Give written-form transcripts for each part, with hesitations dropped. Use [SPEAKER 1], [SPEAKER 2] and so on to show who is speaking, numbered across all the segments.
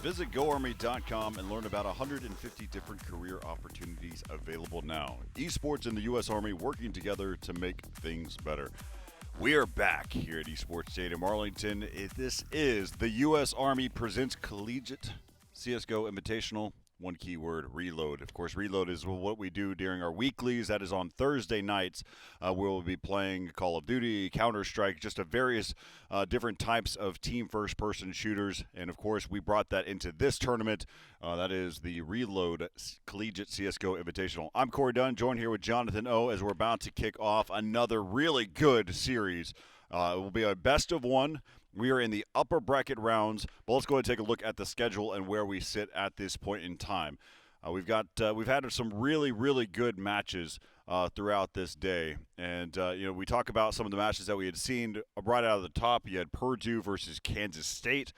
[SPEAKER 1] Visit GoArmy.com and learn about 150 different career opportunities available now. Esports and the U.S. Army working together to make things better. We are back here at Esports Stadium Arlington. This is the U.S. Army presents Collegiate CSGO Invitational. One key word, reload. Of course, reload is what we do during our weeklies. That is on Thursday nights. We'll be playing Call of Duty, Counter-Strike, just a various different types of team first-person shooters. And, of course, we brought that into this tournament. That is the Reload Collegiate CSGO Invitational. I'm Corey Dunn, joined here with Jonathan O. as we're about to kick off another really good series. It will be a best of one. We are in the upper bracket rounds, but let's go ahead and take a look at the schedule and where we sit at this point in time. We've had some really good matches throughout this day, and we talk about some of the matches that we had seen right out of the top. You had Purdue versus Kansas State.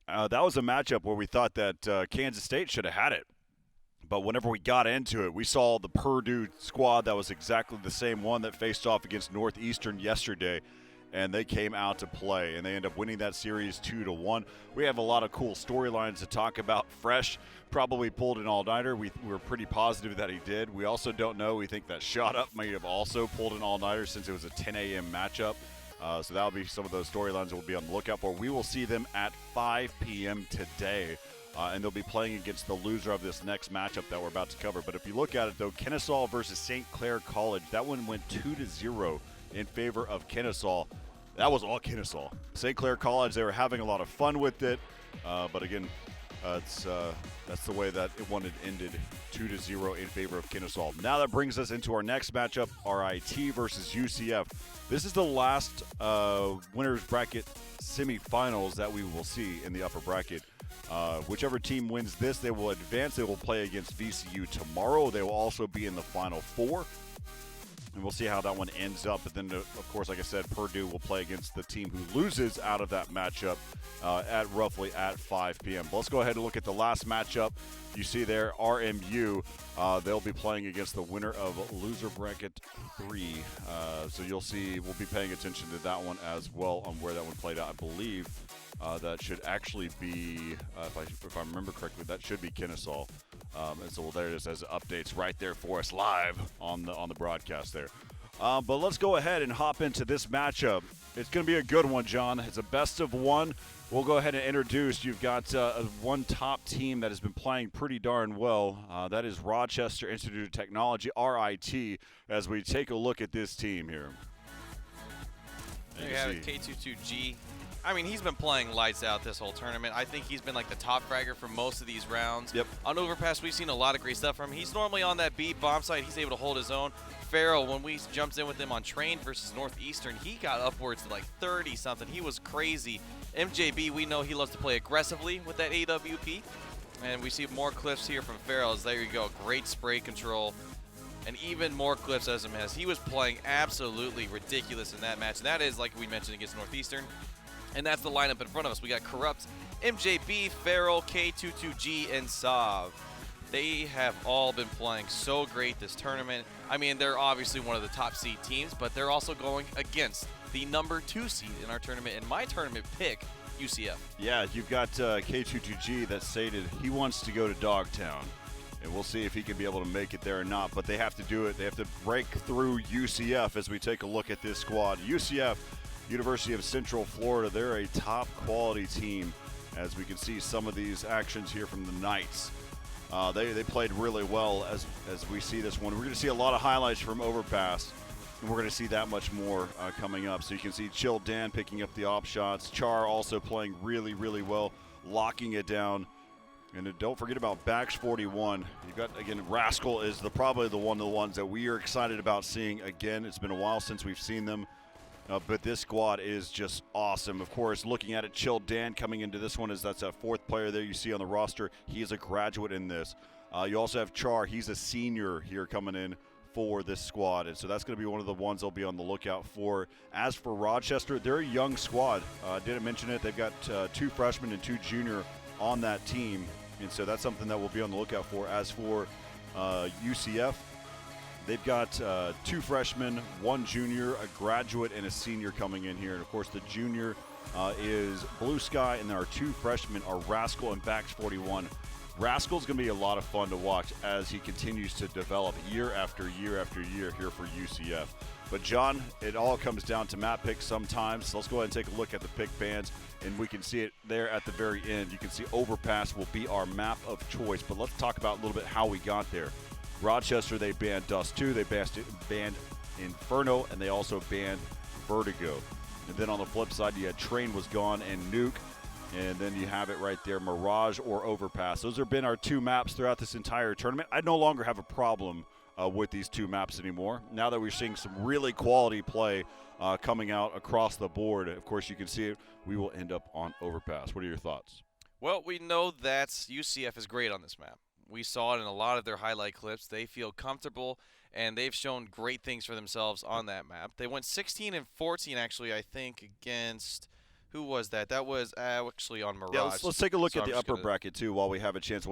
[SPEAKER 1] That was a matchup where we thought that Kansas State should have had it. But whenever we got into it, we saw the Purdue squad that was exactly the same one that faced off against Northeastern yesterday. And they came out to play, and they end up winning that series 2-1. We have a lot of cool storylines to talk about. Fresh probably pulled an all-nighter. We were pretty positive that he did. We also don't know. We think that Shot Up may have also pulled an all-nighter since it was a 10 a.m. matchup. So that'll be some of those storylines that we'll be on the lookout for. We will see them at 5 p.m. today, and they'll be playing against the loser of this next matchup that we're about to cover. But if you look at it, though, Kennesaw versus St. Clair College, that one went 2-0 in favor of Kennesaw. That was all Kennesaw. St. Clair College, they were having a lot of fun with it, but again, that's the way that one had ended, 2-0 in favor of Kennesaw. Now that brings us into our next matchup, RIT versus UCF. This is the last winners bracket semifinals that we will see in the upper bracket. Whichever team wins this, they will advance. They will play against VCU tomorrow. They will also be in the Final Four. And we'll see how that one ends up. But then, of course, like I said, Purdue will play against the team who loses out of that matchup at roughly at 5 p.m. But let's go ahead and look at the last matchup. You see there, RMU. They'll be playing against the winner of loser bracket 3. So you'll see we'll be paying attention to that one as well on where that one played out. I believe that should actually be, if I remember correctly, that should be Kennesaw. And so there it is as updates right there for us live on the broadcast there. But let's go ahead and hop into this matchup. It's going to be a good one, John. It's a best of one. We'll go ahead and introduce. You've got one top team that has been playing pretty darn well. That is Rochester Institute of Technology, RIT, as we take a look at this team here.
[SPEAKER 2] There you have it, K22G. I mean, he's been playing lights out this whole tournament. I think he's been like the top fragger for most of these rounds.
[SPEAKER 1] Yep.
[SPEAKER 2] On Overpass, we've seen a lot of great stuff from him. He's normally on that B bomb site. He's able to hold his own. Farrell, when we jumped in with him on Train versus Northeastern, he got upwards to like 30-something. He was crazy. MJB, we know he loves to play aggressively with that AWP. And we see more clips here from Farrell. There you go. Great spray control. And even more clips as him as he was playing absolutely ridiculous in that match. And that is, like we mentioned, against Northeastern. And that's the lineup in front of us. We got Corrupt, MJB, Farrell, K22G, and Sav. They have all been playing so great this tournament. I mean, they're obviously one of the top seed teams, but they're also going against the number 2 seed in our tournament. And my tournament pick, UCF.
[SPEAKER 1] Yeah, you've got K22G that stated he wants to go to Dogtown. And we'll see if he can be able to make it there or not. But they have to do it. They have to break through UCF as we take a look at this squad. UCF, University of Central Florida, they're a top quality team, as we can see some of these actions here from the Knights. They played really well as we see this one. We're going to see a lot of highlights from Overpass, and we're going to see that much more coming up. So you can see Chill Dan picking up the op shots. Char also playing really well, locking it down. And don't forget about Bax 41. You've got, again, Rascal is probably one of the ones that we are excited about seeing again. It's been a while since we've seen them. But this squad is just awesome. Of course, looking at it, Chill Dan coming into this one that's a 4th player there you see on the roster. He is a graduate in this. You also have Char. He's a senior here coming in for this squad. And so that's going to be one of the ones they'll be on the lookout for. As for Rochester, they're a young squad. Didn't mention it. They've got 2 freshmen and 2 junior on that team. And so that's something that we'll be on the lookout for. As for UCF, they've got 2 freshmen, 1 junior, a graduate, and a senior coming in here. And, of course, the junior is Blue Sky, and then our 2 freshmen are Rascal and Bax 41. Rascal's going to be a lot of fun to watch as he continues to develop year after year after year here for UCF. But, John, it all comes down to map picks sometimes. So let's go ahead and take a look at the pick bands, and we can see it there at the very end. You can see Overpass will be our map of choice. But let's talk about a little bit how we got there. Rochester, they banned Dust 2. They banned Inferno, and they also banned Vertigo. And then on the flip side, you had Train was gone and Nuke. And then you have it right there, Mirage or Overpass. Those have been our 2 maps throughout this entire tournament. I no longer have a problem with these 2 maps anymore. Now that we're seeing some really quality play coming out across the board, of course, you can see it. We will end up on Overpass. What are your thoughts?
[SPEAKER 2] Well, we know that UCF is great on this map. We saw it in a lot of their highlight clips. They feel comfortable, and they've shown great things for themselves on that map. They went 16 and 14, actually, I think, against – who was that? That was actually on Mirage.
[SPEAKER 1] Yeah, let's take a look at the upper bracket, too, while we have a chance.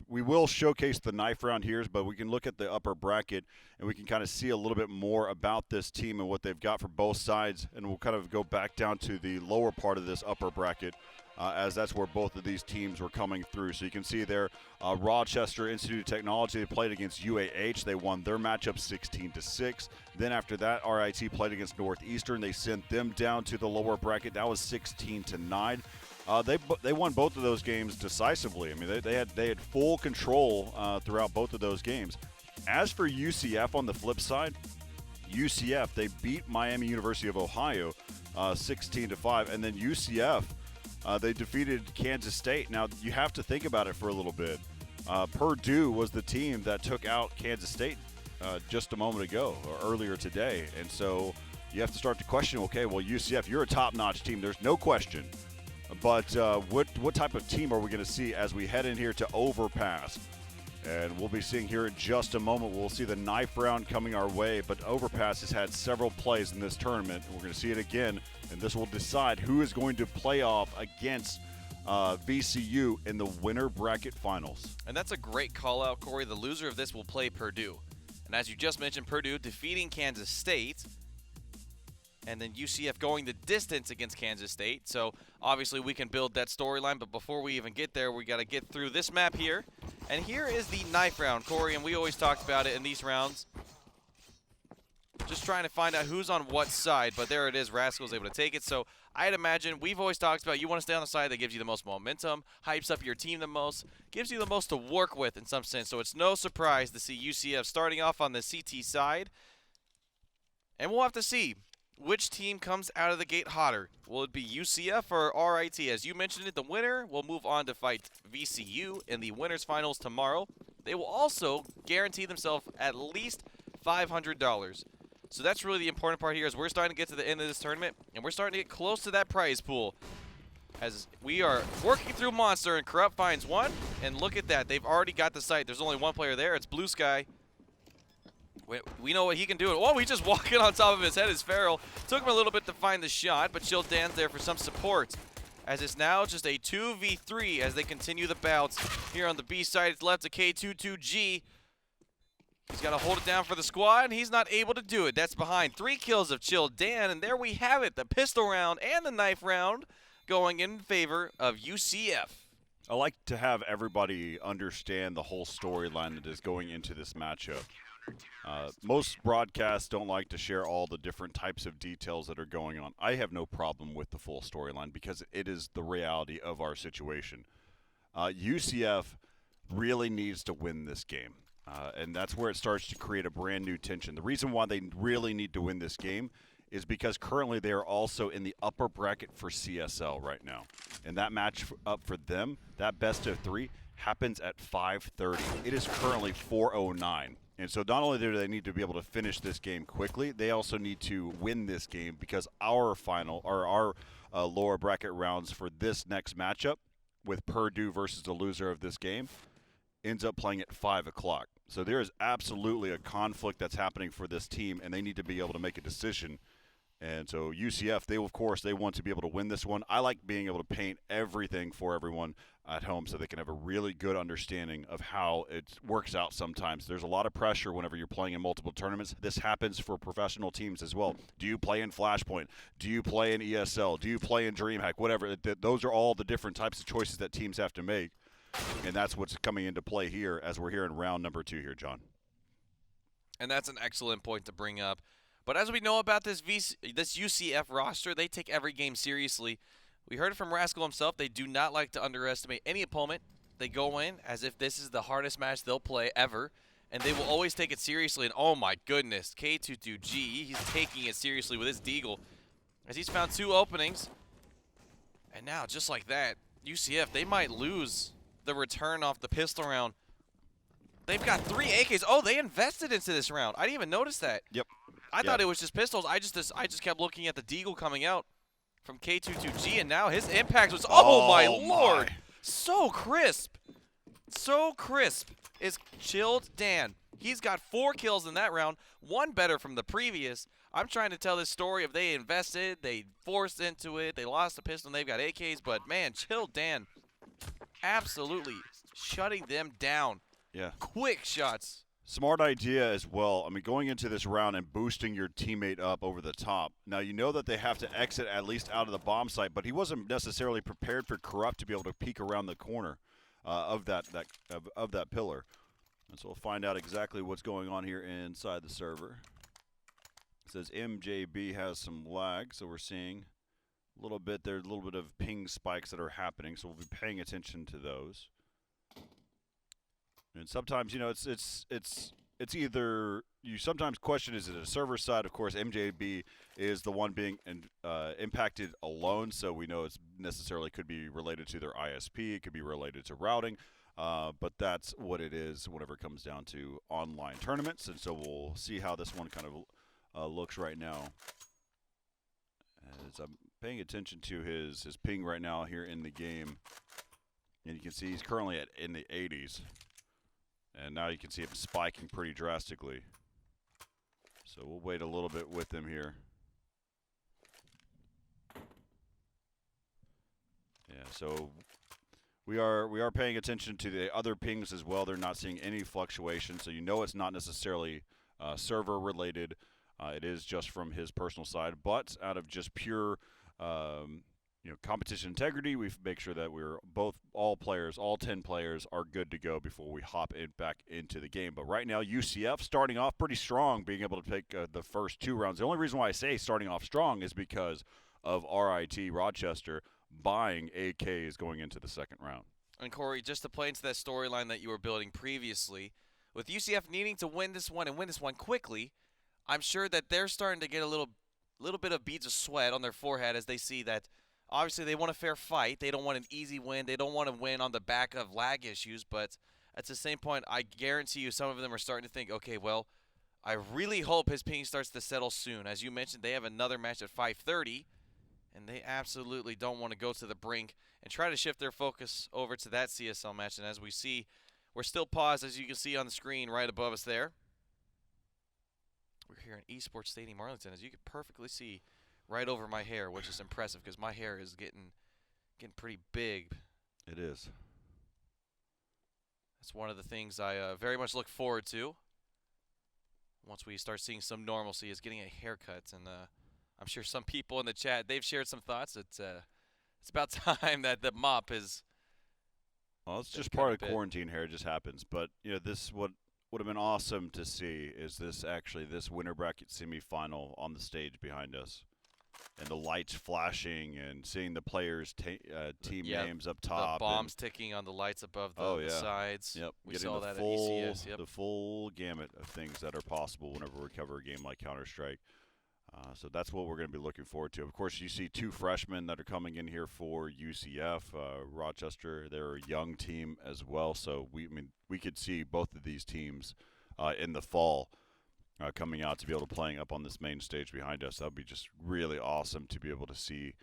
[SPEAKER 1] We will showcase the knife round here, but we can look at the upper bracket, and we can kind of see a little bit more about this team and what they've got for both sides. And we'll kind of go back down to the lower part of this upper bracket, as that's where both of these teams were coming through. So you can see there, Rochester Institute of Technology, they played against UAH. They won their matchup 16-6. Then after that, RIT played against Northeastern. They sent them down to the lower bracket. That was 16-9. They won both of those games decisively. I mean, they had full control throughout both of those games. As for UCF on the flip side, UCF, they beat Miami University of Ohio 16-5, and then UCF, they defeated Kansas State. Now, you have to think about it for a little bit. Purdue was the team that took out Kansas State just a moment ago, or earlier today. And so you have to start to question, okay, well, UCF, you're a top-notch team. There's no question. But what type of team are we going to see as we head in here to Overpass? And we'll be seeing here in just a moment. We'll see the knife round coming our way. But Overpass has had several plays in this tournament. We're going to see it again. And this will decide who is going to play off against VCU in the winter bracket finals.
[SPEAKER 2] And that's a great call out, Corey. The loser of this will play Purdue. And as you just mentioned, Purdue defeating Kansas State. And then UCF going the distance against Kansas State. So obviously we can build that storyline. But before we even get there, we got to get through this map here. And here is the knife round, Corey. And we always talked about it in these rounds. Just trying to find out who's on what side, but there it is. Rascal's able to take it. So I'd imagine we've always talked about you want to stay on the side that gives you the most momentum, hypes up your team the most, gives you the most to work with in some sense. So it's no surprise to see UCF starting off on the CT side. And we'll have to see which team comes out of the gate hotter. Will it be UCF or RIT? As you mentioned it, the winner will move on to fight VCU in the winners finals tomorrow. They will also guarantee themselves at least $500. So that's really the important part here is we're starting to get to the end of this tournament, and we're starting to get close to that prize pool. As we are working through Monster, and Corrupt finds one, and look at that. They've already got the site. There's only one player there. It's Blue Sky. We know what he can do. Oh, he's just walking on top of his head as Farrell. Took him a little bit to find the shot, but Chill Dan's there for some support. As it's now just a 2v3 as they continue the bouts. Here on the B side, it's left to K22G. He's got to hold it down for the squad, and he's not able to do it. That's behind 3 kills of Chill Dan, and there we have it. The pistol round and the knife round going in favor of UCF.
[SPEAKER 1] I like to have everybody understand the whole storyline that is going into this matchup. Most broadcasts don't like to share all the different types of details that are going on. I have no problem with the full storyline because it is the reality of our situation. UCF really needs to win this game. And that's where it starts to create a brand new tension. The reason why they really need to win this game is because currently they are also in the upper bracket for CSL right now. And that match up for them, that best of 3, happens at 5:30. It is currently 4:09. And so not only do they need to be able to finish this game quickly, they also need to win this game because our final, or our lower bracket rounds for this next matchup with Purdue versus the loser of this game ends up playing at 5 o'clock. So there is absolutely a conflict that's happening for this team, and they need to be able to make a decision And so UCF, they want to be able to win this one. I like being able to paint everything for everyone at home so they can have a really good understanding of how it works out sometimes. There's a lot of pressure whenever you're playing in multiple tournaments. This happens for professional teams as well. Do you play in Flashpoint? Do you play in ESL? Do you play in DreamHack? Whatever. Those are all the different types of choices that teams have to make. And that's what's coming into play here as we're here in round number 2 here, John.
[SPEAKER 2] And that's an excellent point to bring up. But as we know about this UCF roster, they take every game seriously. We heard it from Rascal himself. They do not like to underestimate any opponent. They go in as if this is the hardest match they'll play ever, and they will always take it seriously. And oh my goodness, K22G, he's taking it seriously with his deagle as he's found 2 openings. And now, just like that, UCF, they might lose the return off the pistol round. They've got 3 AKs. Oh, they invested into this round. I didn't even notice that.
[SPEAKER 1] Yep.
[SPEAKER 2] I thought it was just pistols. I just kept looking at the deagle coming out from K22G, and now his impact was, oh my lord, so crisp. So crisp is Chilled Dan. He's got 4 kills in that round, 1 better from the previous. I'm trying to tell this story of they invested, they forced into it, they lost the pistol, and they've got AKs, but man, Chilled Dan absolutely shutting them down.
[SPEAKER 1] Yeah.
[SPEAKER 2] Quick shots.
[SPEAKER 1] Smart idea as well. I mean, going into this round and boosting your teammate up over the top. Now, you know that they have to exit at least out of the bomb site, but he wasn't necessarily prepared for Corrupt to be able to peek around the corner of that pillar. And so we'll find out exactly what's going on here inside the server. It says MJB has some lag, so we're seeing a little bit. There's a little bit of ping spikes that are happening, so we'll be paying attention to those. And sometimes, you know, it's either you sometimes question, is it a server side? Of course, MJB is the one being impacted alone, so we know it's necessarily could be related to their ISP, it could be related to routing, but that's what it is whenever it comes down to online tournaments. And so we'll see how this one kind of looks right now. As I'm paying attention to his ping right now here in the game, and you can see he's currently in the 80s. And now you can see him spiking pretty drastically. So we'll wait a little bit with him here. Yeah, so we are paying attention to the other pings as well. They're not seeing any fluctuation, so you know it's not necessarily server related. It is just from his personal side, but out of just pure competition integrity, we make sure that all 10 players are good to go before we hop back into the game. But right now, UCF starting off pretty strong, being able to take the first 2 rounds. The only reason why I say starting off strong is because of RIT Rochester buying AKs going into the second round.
[SPEAKER 2] And Corey, just to play into that storyline that you were building previously, with UCF needing to win this one and win this one quickly, I'm sure that they're starting to get a little bit of beads of sweat on their forehead as they see that obviously they want a fair fight. They don't want an easy win. They don't want to win on the back of lag issues. But at the same point, I guarantee you some of them are starting to think, okay, well, I really hope his ping starts to settle soon. As you mentioned, they have another match at 5:30, and they absolutely don't want to go to the brink and try to shift their focus over to that CSL match. And as we see, we're still paused, as you can see on the screen right above us there. We're here in Esports Stadium, Arlington, as you can perfectly see right over my hair, which is impressive because my hair is getting pretty big.
[SPEAKER 1] It is.
[SPEAKER 2] That's one of the things I very much look forward to once we start seeing some normalcy, is getting a haircut. And I'm sure some people in the chat, they've shared some thoughts. It's about time that the mop is.
[SPEAKER 1] Well, it's just part of quarantine here. It just happens. But, this would have been awesome to see is this winter bracket semifinal on the stage behind us. And the lights flashing and seeing the players' team names up top.
[SPEAKER 2] The bombs ticking on the lights above the sides.
[SPEAKER 1] Yep.
[SPEAKER 2] We
[SPEAKER 1] Getting
[SPEAKER 2] saw that at ECS. Yep.
[SPEAKER 1] The full gamut of things that are possible whenever we cover a game like Counter-Strike. So that's what we're going to be looking forward to. Of course, you see 2 freshmen that are coming in here for UCF. Rochester, they're a young team as well. So we could see both of these teams in the fall. Coming out to be able to playing up on this main stage behind us. That would be just really awesome to be able to see,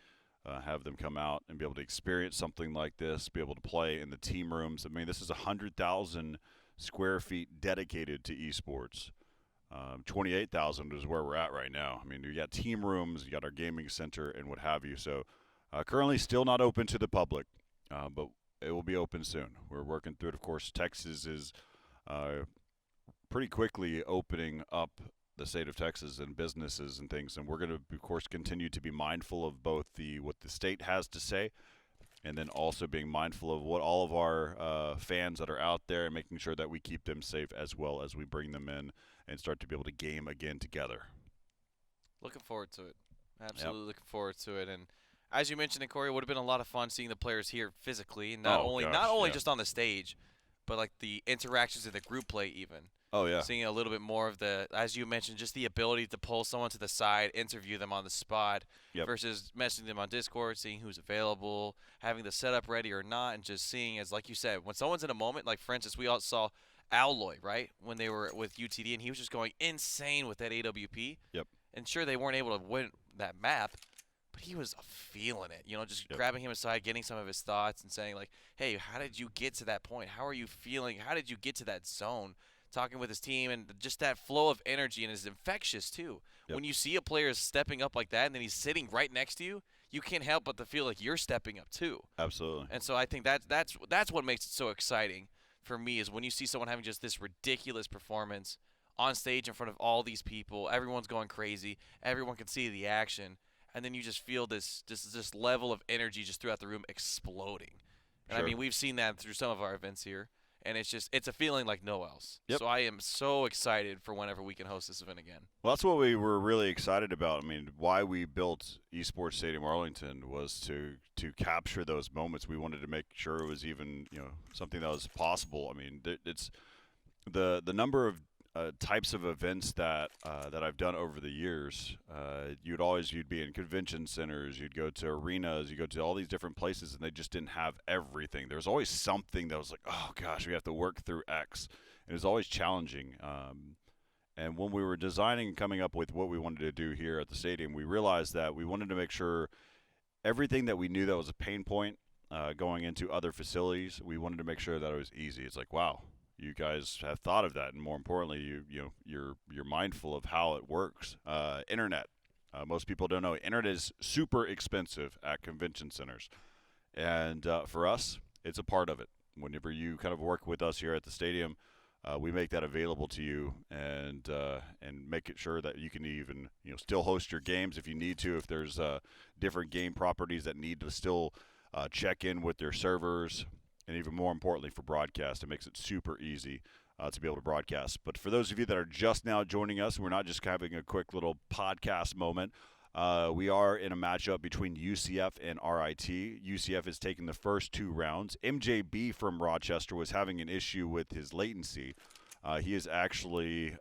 [SPEAKER 1] have them come out and be able to experience something like this, be able to play in the team rooms. This is 100,000 square feet dedicated to esports. 28,000 is where we're at right now. I mean, you got team rooms, you got our gaming center, and what have you. So currently still not open to the public, but it will be open soon. We're working through it. Of course, Texas is pretty quickly opening up the state of Texas and businesses and things, and we're going to, of course, continue to be mindful of both what the state has to say, and then also being mindful of what all of our fans that are out there and making sure that we keep them safe as well as we bring them in and start to be able to game again together.
[SPEAKER 2] Looking forward to it. Absolutely looking forward to it. And as you mentioned, Corey, it would have been a lot of fun seeing the players here physically, not only just on the stage, but like the interactions in the group play even.
[SPEAKER 1] Oh, yeah.
[SPEAKER 2] Seeing a little bit more of the, as you mentioned, just the ability to pull someone to the side, interview them on the spot, versus messaging them on Discord, seeing who's available, having the setup ready or not, and just seeing, as like you said, when someone's in a moment, like for instance, we all saw Alloy, right, when they were with UTD, and he was just going insane with that AWP.
[SPEAKER 1] Yep.
[SPEAKER 2] And sure, they weren't able to win that map, but he was feeling it, just grabbing him aside, getting some of his thoughts, and saying, like, hey, how did you get to that point? How are you feeling? How did you get to that zone? Talking with his team, and just that flow of energy, and it's infectious too. When you see a player stepping up like that, and then he's sitting right next to you, you can't help but to feel like you're stepping up too.
[SPEAKER 1] Absolutely.
[SPEAKER 2] And so I think that's what makes it so exciting for me, is when you see someone having just this ridiculous performance on stage in front of all these people, everyone's going crazy, everyone can see the action, and then you just feel this level of energy just throughout the room exploding. And I mean, we've seen that through some of our events here. And it's a feeling like no else.
[SPEAKER 1] Yep.
[SPEAKER 2] So I am so excited for whenever we can host this event again.
[SPEAKER 1] Well, that's what we were really excited about. I mean, why we built Esports Stadium Arlington was to capture those moments. We wanted to make sure it was even something that was possible. I mean, it's the number of types of events that I've done over the years. You'd be in convention centers, you'd go to arenas, you go to all these different places, and they just didn't have everything. There was always something that was like, oh gosh, we have to work through X. It was always challenging. And when we were designing and coming up with what we wanted to do here at the stadium, we realized that we wanted to make sure everything that we knew that was a pain point going into other facilities, we wanted to make sure that it was easy. It's like, wow, you guys have thought of that, and more importantly, you're mindful of how it works. Internet. Most people don't know internet is super expensive at convention centers, and for us, it's a part of it. Whenever you kind of work with us here at the stadium, we make that available to you, and make it sure that you can even still host your games if you need to. If there's different game properties that need to still check in with their servers. And even more importantly for broadcast, it makes it super easy to be able to broadcast. But for those of you that are just now joining us, we're not just having a quick little podcast moment. We are in a matchup between UCF and RIT. UCF is taking the first 2 rounds. MJB from Rochester was having an issue with his latency. He is actually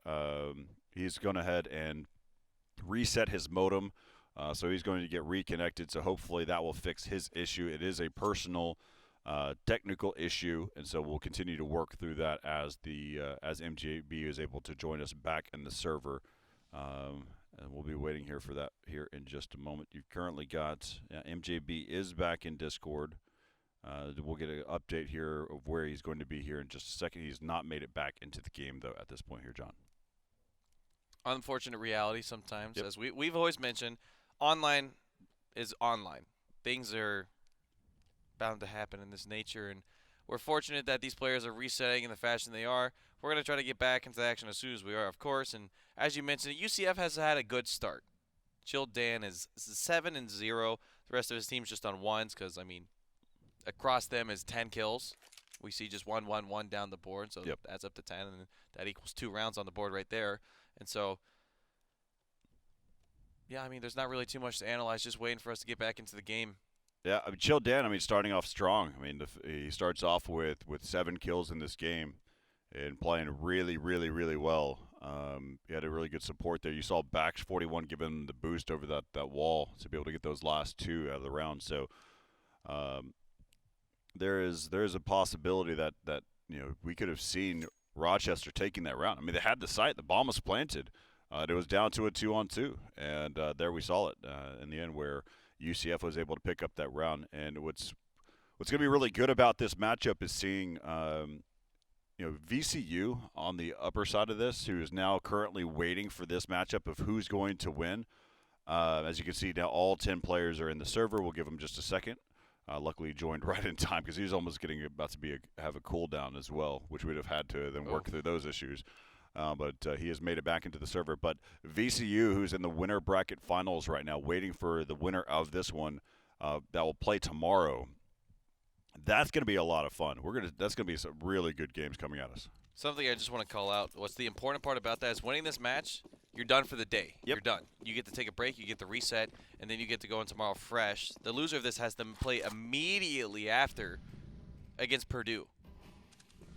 [SPEAKER 1] he's gone ahead and reset his modem, so he's going to get reconnected. So hopefully that will fix his issue. It is a personal technical issue, and so we'll continue to work through that as MJB is able to join us back in the server, and we'll be waiting here for that here in just a moment. You've currently got MJB is back in Discord. We'll get an update here of where he's going to be here in just a second. He's not made it back into the game though at this point here, John.
[SPEAKER 2] Unfortunate reality sometimes, as we've always mentioned, online is online. Things are bound to happen in this nature, and we're fortunate that these players are resetting in the fashion they are. We're going to try to get back into action as soon as we are, of course, and as you mentioned, UCF has had a good start. Chill Dan is 7-0. The rest of his team's just on 1s because, I mean, across them is 10 kills. We see just 1-1-1 down the board, so that's up to 10, and that equals 2 rounds on the board right there. And so, yeah, I mean, there's not really too much to analyze, just waiting for us to get back into the game.
[SPEAKER 1] Yeah, I mean, Chill Dan, starting off strong. I mean, he starts off with 7 kills in this game and playing really, really, really well. He had a really good support there. You saw Bax 41 give him the boost over that wall to be able to get those last 2 out of the round. So there is a possibility that we could have seen Rochester taking that round. I mean, they had the site. The bomb was planted. It was down to a 2-on-2, and there we saw it in the end where UCF was able to pick up that round. And what's going to be really good about this matchup is seeing VCU on the upper side of this, who is now currently waiting for this matchup of who's going to win. As you can see now, all 10 players are in the server. We'll give him just a second. Luckily, he joined right in time because he was almost about to have a cooldown as well, which we'd have had to then work through those issues. But he has made it back into the server. But VCU, who's in the winner bracket finals right now, waiting for the winner of this one that will play tomorrow. That's going to be a lot of fun. That's going to be some really good games coming at us.
[SPEAKER 2] Something I just want to call out. What's the important part about that is winning this match, you're done for the day.
[SPEAKER 1] Yep.
[SPEAKER 2] You're done. You get to take a break, you get to reset, and then you get to go in tomorrow fresh. The loser of this has to play immediately after against Purdue.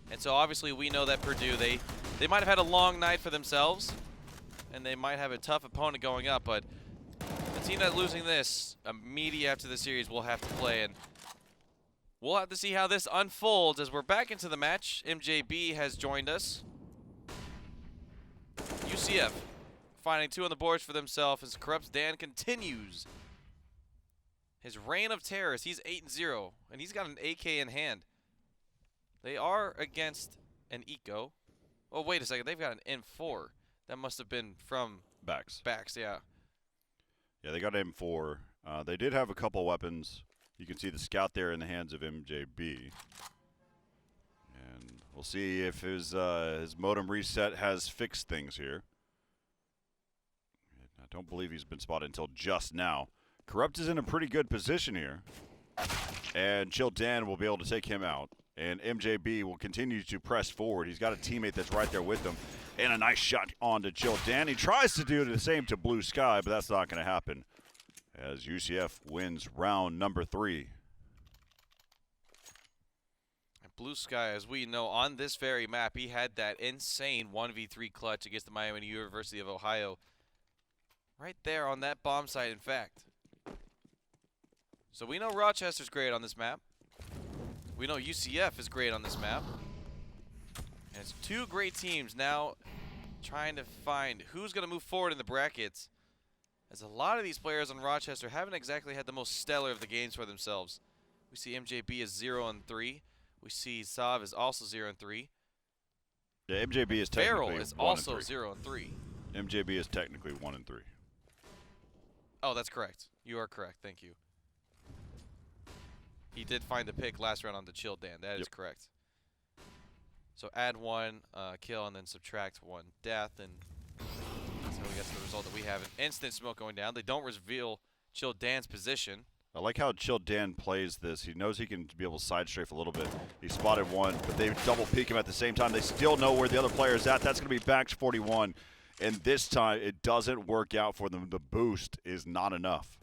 [SPEAKER 2] And so obviously we know that Purdue, they might have had a long night for themselves, and they might have a tough opponent going up, but the team that's losing this, immediately after the series, will have to play, and we'll have to see how this unfolds as we're back into the match. MJB has joined us. UCF finding 2 on the boards for themselves as Corrupts Dan continues his reign of terrors. He's 8-0, and he's got an AK in hand. They are against an Eco. Oh, wait a second. They've got an M4. That must have been from
[SPEAKER 1] Backs.
[SPEAKER 2] Backs, yeah.
[SPEAKER 1] Yeah, they got M4. They did have a couple weapons. You can see the scout there in the hands of MJB. And we'll see if his modem reset has fixed things here. I don't believe he's been spotted until just now. Corrupt is in a pretty good position here. And Chill Dan will be able to take him out. And MJB will continue to press forward. He's got a teammate that's right there with him. And a nice shot on to Chill Dan. He tries to do the same to Blue Sky, but that's not going to happen, as UCF wins round number 3.
[SPEAKER 2] And Blue Sky, as we know, on this very map, he had that insane 1v3 clutch against the Miami University of Ohio. Right there on that bomb site, in fact. So we know Rochester's great on this map. We know UCF is great on this map. And it's 2 great teams now trying to find who's going to move forward in the brackets, as a lot of these players on Rochester haven't exactly had the most stellar of the games for themselves. We see MJB is 0-3. We see Sav is also 0-3.
[SPEAKER 1] Yeah, MJB is technically
[SPEAKER 2] Farrell is also 0-3.
[SPEAKER 1] MJB is technically 1-3.
[SPEAKER 2] Oh, that's correct. You are correct. Thank you. He did find the pick last round on the Chill Dan. That is correct. So add 1 kill and then subtract 1 death, and so we got the result that we have. An instant smoke going down. They don't reveal Chill Dan's position.
[SPEAKER 1] I like how Chill Dan plays this. He knows he can be able to side strafe a little bit. He spotted 1, but they double peek him at the same time. They still know where the other player is at. That's going to be Backs 41. And this time, it doesn't work out for them. The boost is not enough.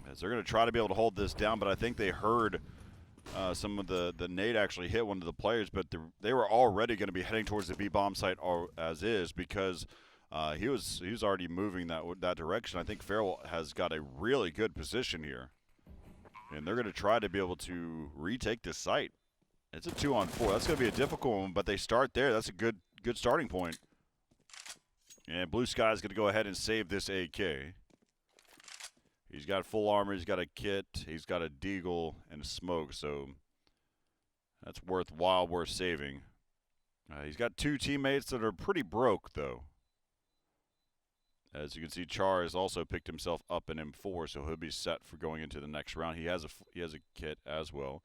[SPEAKER 1] As they're going to try to be able to hold this down, but I think they heard some of the nade actually hit one of the players, but they were already going to be heading towards the B bomb site as is, because he was already moving that direction. I think Farrell has got a really good position here, and they're going to try to be able to retake this site. It's a 2-on-4. That's going to be a difficult one, but they start there. That's a good starting point. And Blue Sky is going to go ahead and save this AK. He's got full armor, he's got a kit, he's got a deagle, and a smoke, so that's worth saving. He's got 2 teammates that are pretty broke, though. As you can see, Char has also picked himself up an M4, so he'll be set for going into the next round. He has a kit as well.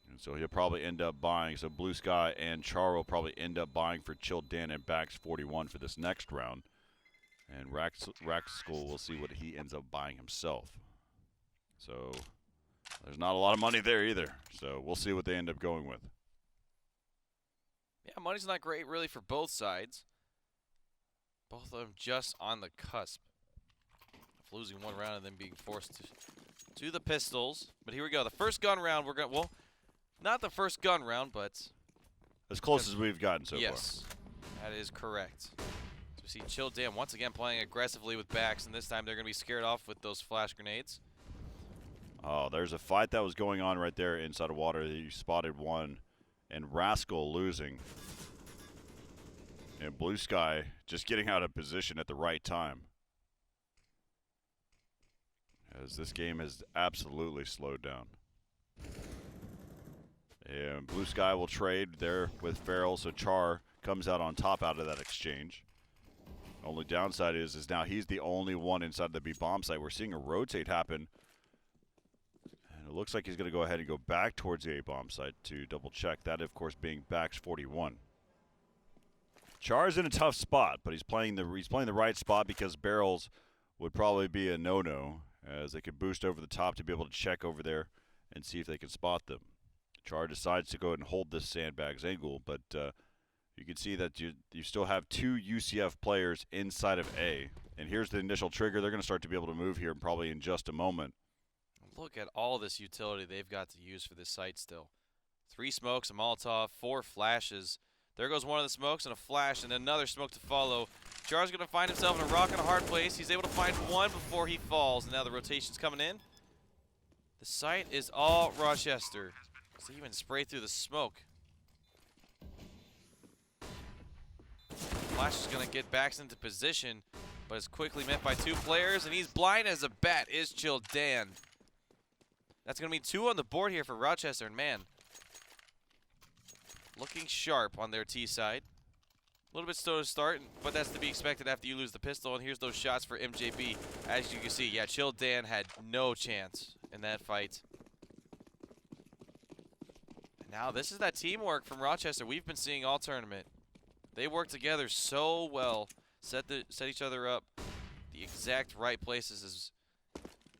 [SPEAKER 1] And so he'll probably end up buying. So Blue Sky and Char will probably end up buying for Chill Dan and Backs 41 for this next round. And Raxkull, we'll see what he ends up buying himself. So there's not a lot of money there either. So we'll see what they end up going with.
[SPEAKER 2] Yeah, money's not great really for both sides. Both of them just on the cusp of losing 1 round and then being forced to the pistols. But here we go. The first gun round, well, not the first gun round, but
[SPEAKER 1] as close as we've gotten so far.
[SPEAKER 2] Yes, that is correct. We see Chill Dan once again playing aggressively with Backs, and this time they're going to be scared off with those flash grenades.
[SPEAKER 1] Oh, there's a fight that was going on right there inside of water. You spotted 1, and Rascal losing. And Blue Sky just getting out of position at the right time. as this game has absolutely slowed down. And Blue Sky will trade there with Farrell, so Char comes out on top out of that exchange. Only downside is now he's the only one inside the B bomb site. We're seeing a rotate happen. And it looks like he's going to go ahead and go back towards the A bomb site to double check. That, of course, being Bax 41. Char's in a tough spot, but he's playing the right spot because barrels would probably be a no-no, as they could boost over the top to be able to check over there and see if they can spot them. Char decides to go ahead and hold this sandbags angle, but you can see that you still have two UCF players inside of A. And here's the initial trigger. They're going to start to be able to move here probably in just a moment.
[SPEAKER 2] Look at all this utility they've got to use for this site still. 3 smokes, a Molotov, 4 flashes. There goes one of the smokes and a flash and another smoke to follow. Char's going to find himself in a rock and a hard place. He's able to find one before he falls. And now the rotation's coming in. The site is all Rochester. So even spray through the smoke. Flash is going to get Bax into position, but is quickly met by 2 players. And he's blind as a bat, is Chill Dan. That's going to be 2 on the board here for Rochester. And man, looking sharp on their T side. A little bit slow to start, but that's to be expected after you lose the pistol. And here's those shots for MJB. As you can see, yeah, Chill Dan had no chance in that fight. And now this is that teamwork from Rochester we've been seeing all tournament. They work together so well, set each other up the exact right places.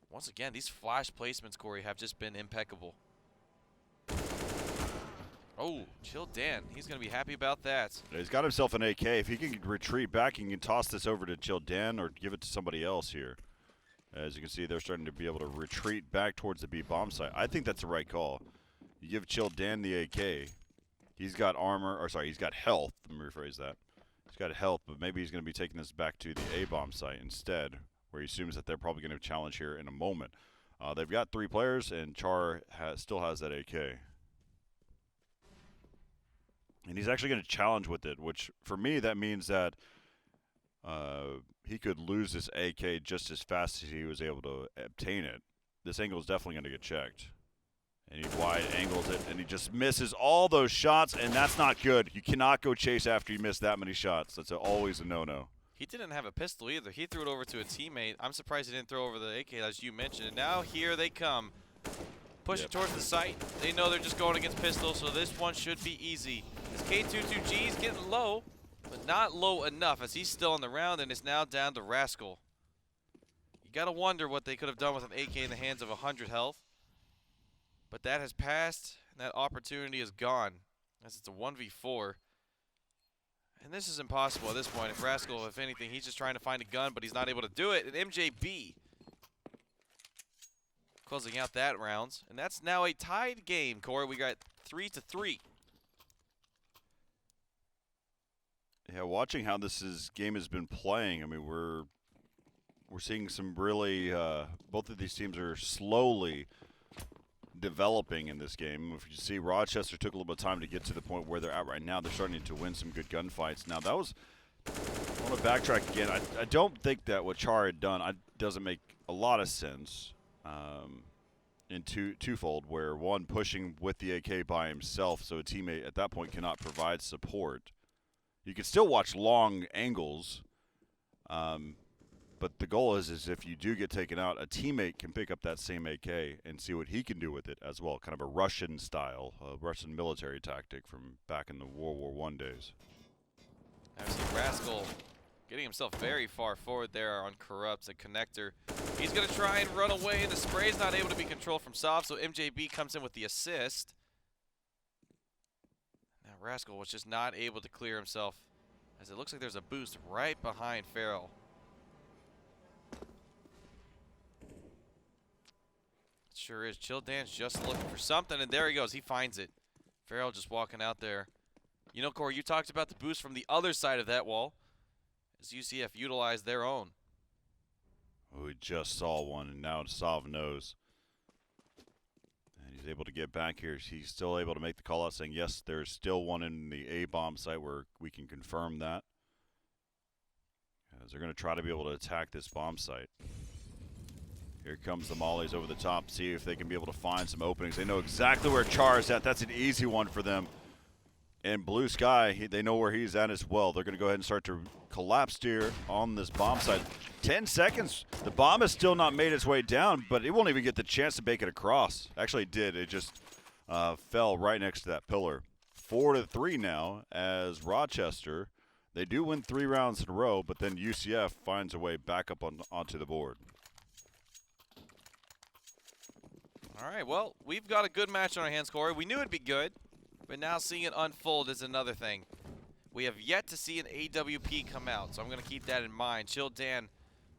[SPEAKER 2] Once again, these flash placements, Corey, have just been impeccable. Oh, Chill Dan. He's going to be happy about that.
[SPEAKER 1] He's got himself an AK. If he can retreat back, he can toss this over to Chill Dan or give it to somebody else here. As you can see, they're starting to be able to retreat back towards the B bomb site. I think that's the right call. You give Chill Dan the AK. He's got armor, or sorry, he's got health. Let me rephrase that. He's got health, but maybe he's going to be taking this back to the A bomb site instead, where he assumes that they're probably going to challenge here in a moment. They've got 3 players, and Char still has that AK. And he's actually going to challenge with it, which for me that means that he could lose this AK just as fast as he was able to obtain it. This angle is definitely going to get checked. And he wide angles it, and he just misses all those shots, and that's not good. You cannot go chase after you miss that many shots. That's always a no-no.
[SPEAKER 2] He didn't have a pistol either. He threw it over to a teammate. I'm surprised he didn't throw over the AK, as you mentioned. And now here they come. Pushing towards the site. They know they're just going against pistols, so this one should be easy. This K22G is getting low, but not low enough, as he's still in the round, and it's now down to Rascal. You got to wonder what they could have done with an AK in the hands of 100 health. But that has passed, and that opportunity is gone, as it's a 1v4. And this is impossible at this point. If Rascal, if anything, he's just trying to find a gun, but he's not able to do it. And MJB closing out that round. And that's now a tied game, Corey. We got 3-3.
[SPEAKER 1] Yeah, watching how game has been playing, I mean, we're seeing some really both of these teams are slowly developing in this game. If you see, Rochester took a little bit of time to get to the point where they're at right now. They're starting to win some good gunfights. Now, that was, I want to backtrack again. I don't think that what Char had done doesn't make a lot of sense in twofold, where one, pushing with the AK by himself, so a teammate at that point cannot provide support. You can still watch long angles, but the goal is if you do get taken out, a teammate can pick up that same AK and see what he can do with it as well. Kind of a Russian style, a Russian military tactic from back in the World War I days.
[SPEAKER 2] I see Rascal getting himself very far forward there on Corrupts, a connector. He's going to try and run away, and the spray is not able to be controlled from Soft, so MJB comes in with the assist. Now Rascal was just not able to clear himself, as it looks like there's a boost right behind Farrell. Sure is. Chill Dan's just looking for something, and there he goes. He finds it. Farrell just walking out there. You know, Corey, you talked about the boost from the other side of that wall, as UCF utilized their own.
[SPEAKER 1] We just saw one, and now Sav knows. And he's able to get back here. He's still able to make the call out saying, yes, there's still one in the A-bomb site where we can confirm that. As they're going to try to be able to attack this bomb site. Here comes the mollies over the top. See if they can be able to find some openings. They know exactly where Char is at. That's an easy one for them. And Blue Sky, they know where he's at as well. They're going to go ahead and start to collapse here on this bomb site. 10 seconds. The bomb has still not made its way down, but it won't even get the chance to make it across. Actually, it did. It just fell right next to that pillar. 4-3 now as Rochester. They do win 3 rounds in a row, but then UCF finds a way back up onto the board.
[SPEAKER 2] All right, well, we've got a good match on our hands, Corey. We knew it'd be good, but now seeing it unfold is another thing. We have yet to see an AWP come out, so I'm going to keep that in mind. Chill Dan,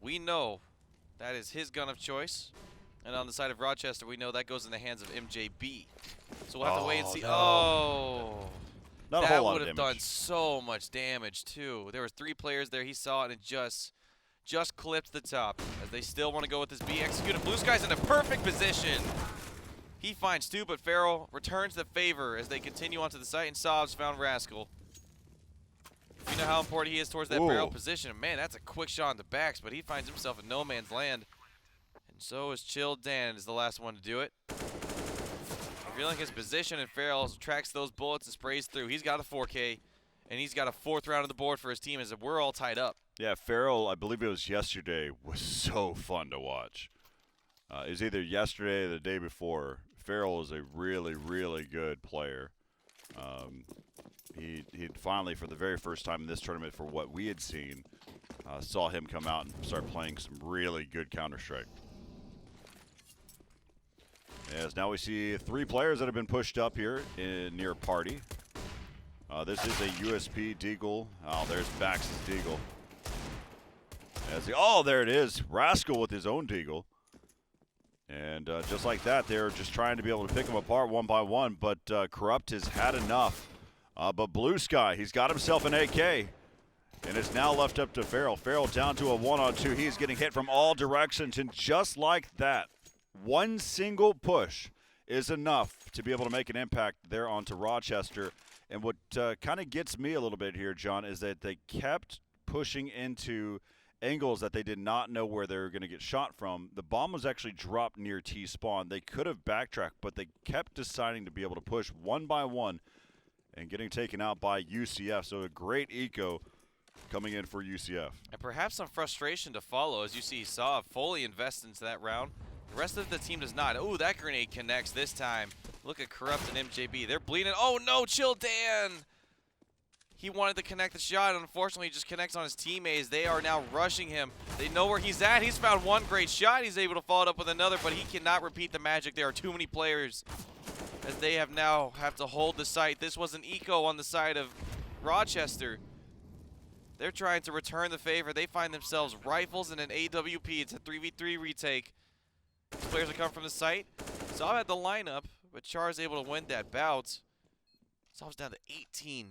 [SPEAKER 2] we know that is his gun of choice. And on the side of Rochester, we know that goes in the hands of MJB. So we'll have to wait and see.
[SPEAKER 1] No.
[SPEAKER 2] Oh,
[SPEAKER 1] Not a
[SPEAKER 2] that
[SPEAKER 1] whole lot
[SPEAKER 2] would
[SPEAKER 1] of
[SPEAKER 2] have
[SPEAKER 1] damage.
[SPEAKER 2] done so much damage, too. There were 3 players there. He saw it and just clipped the top as they still want to go with this B executed. Blue Sky's in a perfect position. He finds 2, but Farrell returns the favor as they continue onto the site, and Sobs found Rascal. You know how important he is towards that barrel position. Man, that's a quick shot on the backs, but he finds himself in no man's land. And so is Chill Dan is the last one to do it. Revealing his position, and Farrell tracks those bullets and sprays through. He's got a 4K, and he's got a 4th round on the board for his team as we're all tied up.
[SPEAKER 1] Yeah, Farrell, I believe it was yesterday, was so fun to watch. It was either yesterday or the day before. Farrell is a really, really good player. He finally, for the very first time in this tournament, for what we had seen, saw him come out and start playing some really good Counter-Strike. As now we see 3 players that have been pushed up here near Party. This is a USP Deagle. Oh, there's Bax's Deagle. Oh, there it is. Rascal with his own Deagle. And just like that, they're just trying to be able to pick them apart one by one, but Corrupt has had enough. But Blue Sky, he's got himself an AK, and it's now left up to Farrell. Farrell down to a 1-on-2. He's getting hit from all directions, and just like that, one single push is enough to be able to make an impact there onto Rochester. And what kind of gets me a little bit here, John, is that they kept pushing into angles that they did not know where they were going to get shot from. The bomb was actually dropped near T-spawn. They could have backtracked, but they kept deciding to be able to push one by one and getting taken out by UCF. So a great eco coming in for UCF.
[SPEAKER 2] And perhaps some frustration to follow as you see Saw fully invest into that round. The rest of the team does not. Oh, that grenade connects this time. Look at Corrupt and MJB. They're bleeding. Oh, no, Chill Dan. He wanted to connect the shot. Unfortunately, he just connects on his teammates. They are now rushing him. They know where he's at. He's found one great shot. He's able to follow it up with another, but he cannot repeat the magic. There are too many players as they have now to hold the site. This was an eco on the side of Rochester. They're trying to return the favor. They find themselves rifles and an AWP. It's a 3v3 retake. These players have come from the site. Saw had the lineup, but Char's able to win that bout. Saw's down to 18.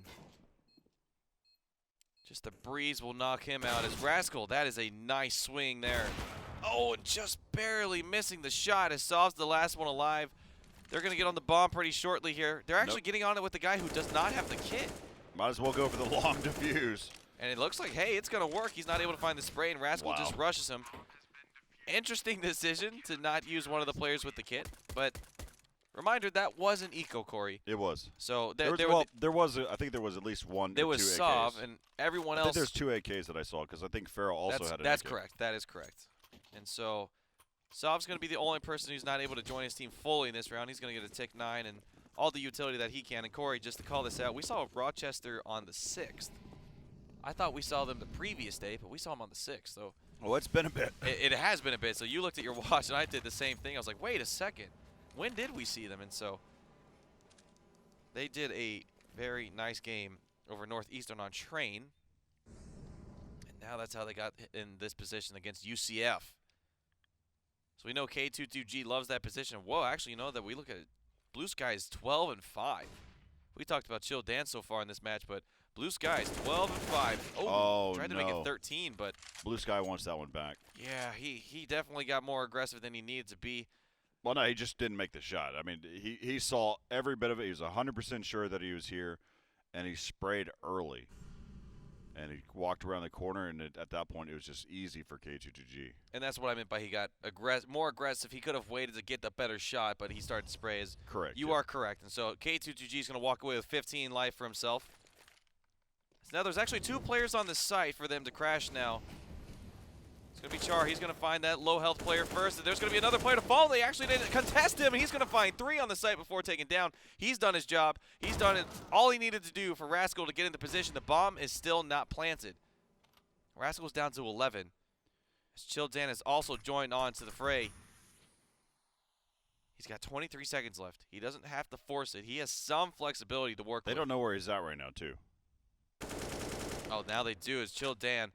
[SPEAKER 2] Just the breeze will knock him out as Rascal. That is a nice swing there. Oh, and just barely missing the shot as Saw's the last one alive. They're going to get on the bomb pretty shortly here. They're actually getting on it with the guy who does not have the kit.
[SPEAKER 1] Might as well go for the long diffuse.
[SPEAKER 2] And it looks like, hey, it's going to work. He's not able to find the spray, and Rascal just rushes him. Interesting decision to not use one of the players with the kit, but reminder, that was an eco, Corey.
[SPEAKER 1] It was.
[SPEAKER 2] So
[SPEAKER 1] I think there was at least one.
[SPEAKER 2] There was Sov,
[SPEAKER 1] AKs.
[SPEAKER 2] and everyone
[SPEAKER 1] I
[SPEAKER 2] else.
[SPEAKER 1] think there's 2 AKs that I saw because I think Farrell also had an
[SPEAKER 2] That's
[SPEAKER 1] AK.
[SPEAKER 2] correct. That is correct. And so Sov's going to be the only person who's not able to join his team fully in this round. He's going to get a tick 9 and all the utility that he can. And Corey, just to call this out, we saw Rochester on the 6th. I thought we saw them the previous day, but we saw them on the 6th. So
[SPEAKER 1] well, it's been a bit.
[SPEAKER 2] It has been a bit. So you looked at your watch, and I did the same thing. I was like, wait a second. When did we see them? And so they did a very nice game over Northeastern on Train. And now that's how they got in this position against UCF. So we know K22G loves that position. Whoa, actually, you know that we look at it, Blue Sky is 12-5. We talked about Chill Dan so far in this match, but Blue Sky is 12-5. Oh, tried to make it 13, but
[SPEAKER 1] Blue Sky wants that one back.
[SPEAKER 2] Yeah, he definitely got more aggressive than he needed to be.
[SPEAKER 1] Well, no, he just didn't make the shot. I mean, he saw every bit of it. He was 100% sure that he was here, and he sprayed early. And he walked around the corner, and at that point, it was just easy for K22G.
[SPEAKER 2] And that's what I meant by he got more aggressive. He could have waited to get the better shot, but he started to spray.
[SPEAKER 1] Correct.
[SPEAKER 2] You are correct. And so K22G is going to walk away with 15 life for himself. So now there's actually 2 players on the site for them to crash now. It's going to be Char. He's going to find that low health player first. And there's going to be another player to fall. They actually didn't contest him, and he's going to find 3 on the site before taking down. He's done his job. He's done it. All he needed to do for Rascal to get into position. The bomb is still not planted. Rascal's down to 11. As Chill Dan has also joined on to the fray. He's got 23 seconds left. He doesn't have to force it. He has some flexibility to work with.
[SPEAKER 1] They don't know where he's at right now, too.
[SPEAKER 2] Oh, now they do, as Chill Dan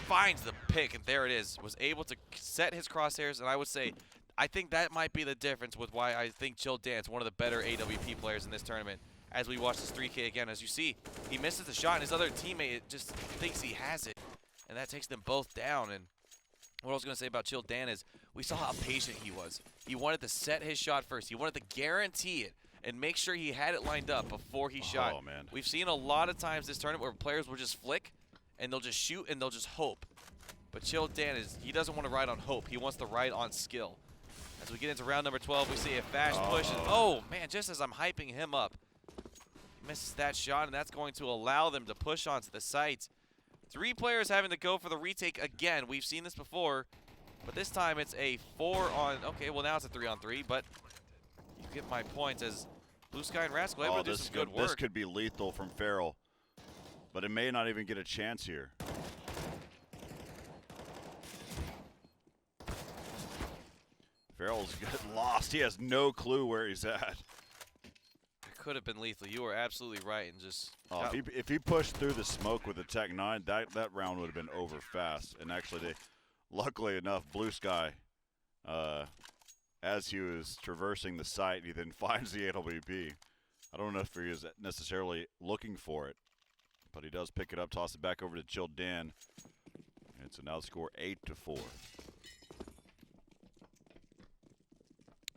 [SPEAKER 2] finds the pick, and there it is. Was able to set his crosshairs, and I would say, I think that might be the difference with why I think Chill Dan's one of the better AWP players in this tournament. As we watch this 3K again, as you see, he misses the shot, and his other teammate just thinks he has it, and that takes them both down. And what I was going to say about Chill Dan is we saw how patient he was. He wanted to set his shot first. He wanted to guarantee it and make sure he had it lined up before he shot.
[SPEAKER 1] Oh, man.
[SPEAKER 2] We've seen a lot of times this tournament where players will just flick, and they'll just shoot, and they'll just hope. But Chill Dan, he doesn't want to ride on hope. He wants to ride on skill. As we get into round number 12, we see a fast push. And, oh, man, just as I'm hyping him up, he misses that shot, and that's going to allow them to push onto the site. 3 players having to go for the retake again. We've seen this before, but this time it's a 4-on. Okay, well, now it's a 3-on-3, but you get my point as Blue Sky and Rascal able to do some good work.
[SPEAKER 1] This could be lethal from Farrell, but it may not even get a chance here. Farrell's lost. He has no clue where he's at.
[SPEAKER 2] It could have been lethal. You are absolutely right. And just
[SPEAKER 1] if he pushed through the smoke with the Tech 9, that round would have been over fast. And actually, luckily enough, Blue Sky, as he was traversing the site, he then finds the AWP. I don't know if he was necessarily looking for it, but he does pick it up, toss it back over to Chill Dan. And so now the score 8-4.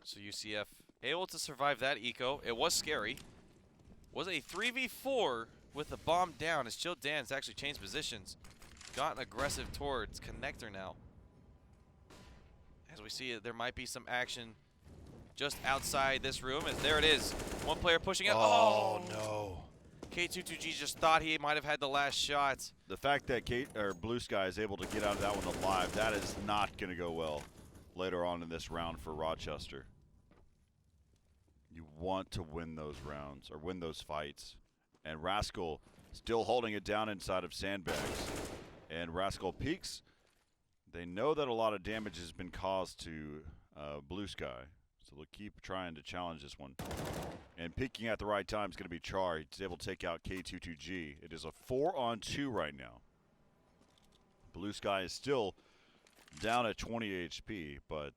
[SPEAKER 2] So UCF able to survive that eco. It was scary. Was a 3v4 with the bomb down as Chill Dan's actually changed positions. Gotten aggressive towards connector now. As we see it, there might be some action just outside this room. And there it is. One player pushing it.
[SPEAKER 1] Oh no.
[SPEAKER 2] K22G just thought he might have had the last shot.
[SPEAKER 1] The fact that Blue Sky is able to get out of that one alive, that is not going to go well later on in this round for Rochester. You want to win those rounds or win those fights. And Rascal still holding it down inside of sandbags. And Rascal peeks. They know that a lot of damage has been caused to Blue Sky. So they'll keep trying to challenge this one. And peeking at the right time is going to be Char. He's able to take out K22G. It is a 4-on-2 right now. Blue Sky is still down at 20 HP, but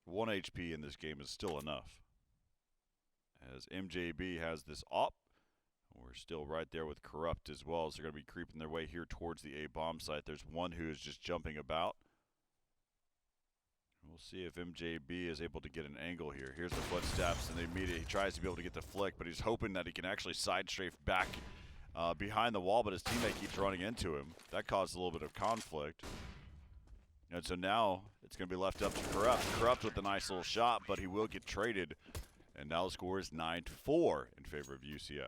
[SPEAKER 1] 1 HP in this game is still enough. As MJB has this op, we're still right there with Corrupt as well, so they're going to be creeping their way here towards the A bomb site. There's one who is just jumping about. We'll see if MJB is able to get an angle here. Here's the footsteps, and he tries to be able to get the flick, but he's hoping that he can actually side strafe back behind the wall, but his teammate keeps running into him. That caused a little bit of conflict. And so now it's going to be left up to Corrupt. Corrupt with a nice little shot, but he will get traded. And now the score is 9-4 in favor of UCF.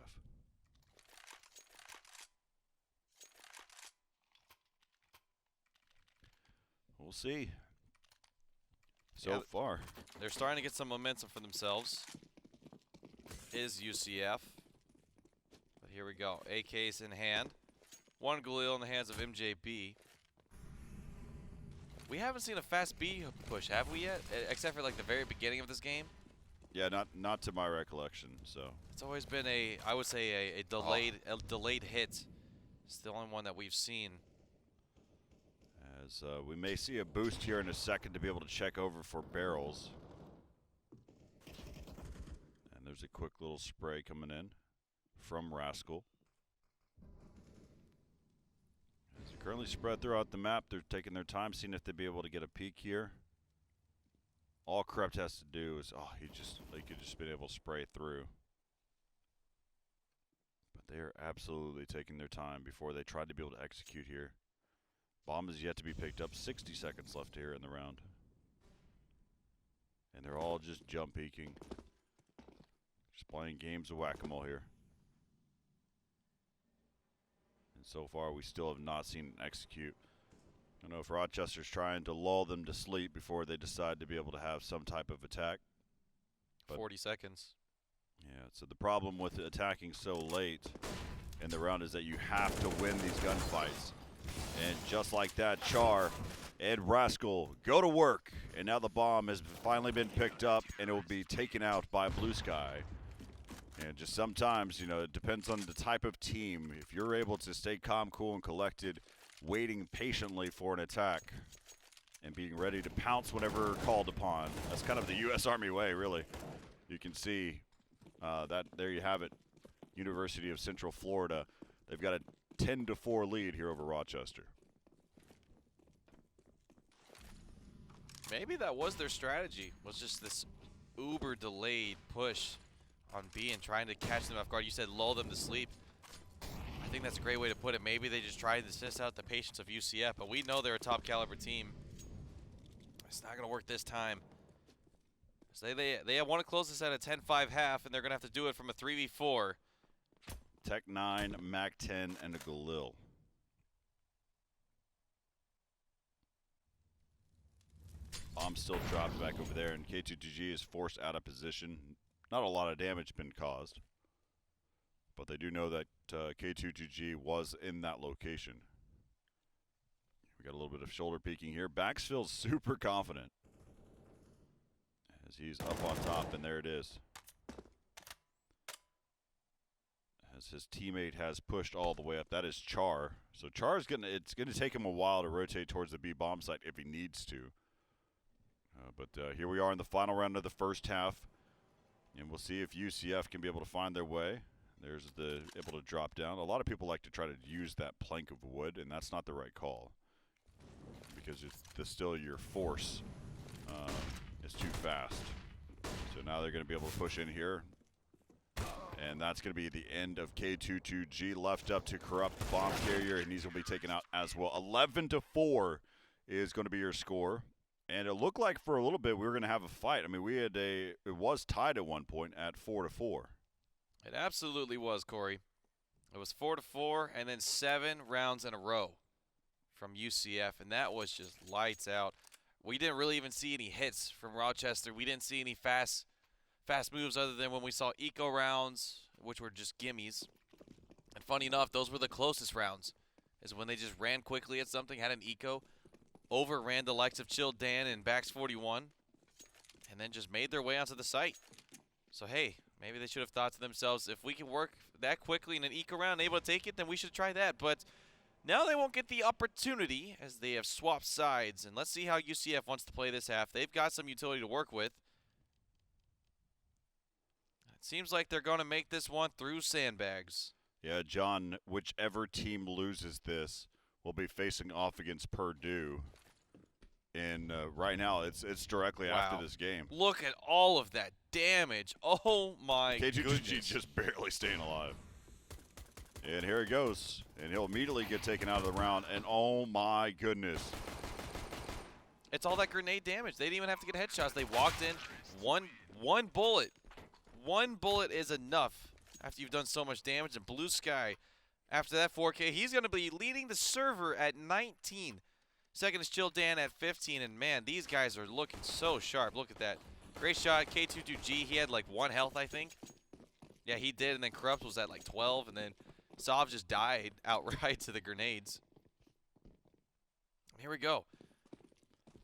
[SPEAKER 1] We'll see. So far,
[SPEAKER 2] they're starting to get some momentum for themselves. Is UCF. But here we go. AK's in hand. One Galil in the hands of MJB. We haven't seen a fast B push, have we yet? Except for like the very beginning of this game.
[SPEAKER 1] Yeah, not to my recollection. So
[SPEAKER 2] it's always been I would say a delayed hit. It's the only one that we've seen.
[SPEAKER 1] As we may see a boost here in a second to be able to check over for barrels. And there's a quick little spray coming in from Rascal. As they're currently spread throughout the map, they're taking their time, seeing if they'd be able to get a peek here. All Corrupt has to do is, he could just been able to spray through. But They're absolutely taking their time before they try to be able to execute here. Bomb is yet to be picked up. 60 seconds left here in the round. And they're all just jump peeking. Just playing games of whack-a-mole here. And so far, we still have not seen an execute. I don't know if Rochester's trying to lull them to sleep before they decide to be able to have some type of attack. But
[SPEAKER 2] 40 seconds.
[SPEAKER 1] yeah, so the problem with attacking so late in the round is that you have to win these gunfights. And just like that, Char and Rascal go to work. And now the bomb has finally been picked up, and it will be taken out by Blue Sky. And just sometimes, you know, it depends on the type of team. If you're able to stay calm, cool, and collected, waiting patiently for an attack and being ready to pounce whenever called upon. That's kind of the U.S. Army way, really. You can see that there you have it. University of Central Florida. They've got a 10-4 lead here over Rochester.
[SPEAKER 2] Maybe that was their strategy, was just this uber delayed push on B and trying to catch them off guard. You said lull them to sleep. I think that's a great way to put it. Maybe they just tried to test out the patience of UCF, but we know they're a top caliber team. It's not going to work this time. So they want to close this at a 10-5 half, and they're going to have to do it from a 3v4.
[SPEAKER 1] Tech 9, Mac 10, and a Galil. Bomb still dropped back over there, and K2GG is forced out of position. Not a lot of damage been caused, but they do know that K2GG was in that location. We got a little bit of shoulder peeking here. Bax feels super confident as he's up on top, and there it is. As his teammate has pushed all the way up. That is Char. So Char's it's gonna take him a while to rotate towards the B bomb site if he needs to. But here we are in the final round of the first half, and we'll see if UCF can be able to find their way. There's the able to drop down. A lot of people like to try to use that plank of wood, and that's not the right call because it's still your force is too fast. So now they're going to be able to push in here. And that's going to be the end of K22G. Left up to Corrupt, the bomb carrier, and he's going to be taken out as well. 11-4 is going to be your score. And it looked like for a little bit we were going to have a fight. I mean, it was tied at one point at 4-4.
[SPEAKER 2] It absolutely was, Corey. It was 4-4, and then 7 rounds in a row from UCF, and that was just lights out. We didn't really even see any hits from Rochester. We didn't see any fast moves other than when we saw eco rounds, which were just gimmies. And funny enough, those were the closest rounds, is when they just ran quickly at something, had an eco, overran the likes of Chill Dan and Bax 41, and then just made their way onto the site. So, hey, maybe they should have thought to themselves, if we can work that quickly in an eco round and able to take it, then we should try that. But now they won't get the opportunity as they have swapped sides. And let's see how UCF wants to play this half. They've got some utility to work with. It seems like they're going to make this one through sandbags.
[SPEAKER 1] Yeah, John, whichever team loses this will be facing off against Purdue. And right now, it's directly after this game.
[SPEAKER 2] Look at all of that damage. Oh, my goodness.
[SPEAKER 1] K2GG just barely staying alive. And here he goes. And he'll immediately get taken out of the round. And oh, my goodness.
[SPEAKER 2] It's all that grenade damage. They didn't even have to get headshots. They walked in. One bullet. One bullet is enough after you've done so much damage. And Blue Sky, after that 4K, he's going to be leading the server at 19. Second is Chill Dan at 15. And, man, these guys are looking so sharp. Look at that. Great shot. K22G, he had like 1 health, I think. Yeah, he did. And then Corrupt was at like 12. And then Sov just died outright to the grenades. Here we go.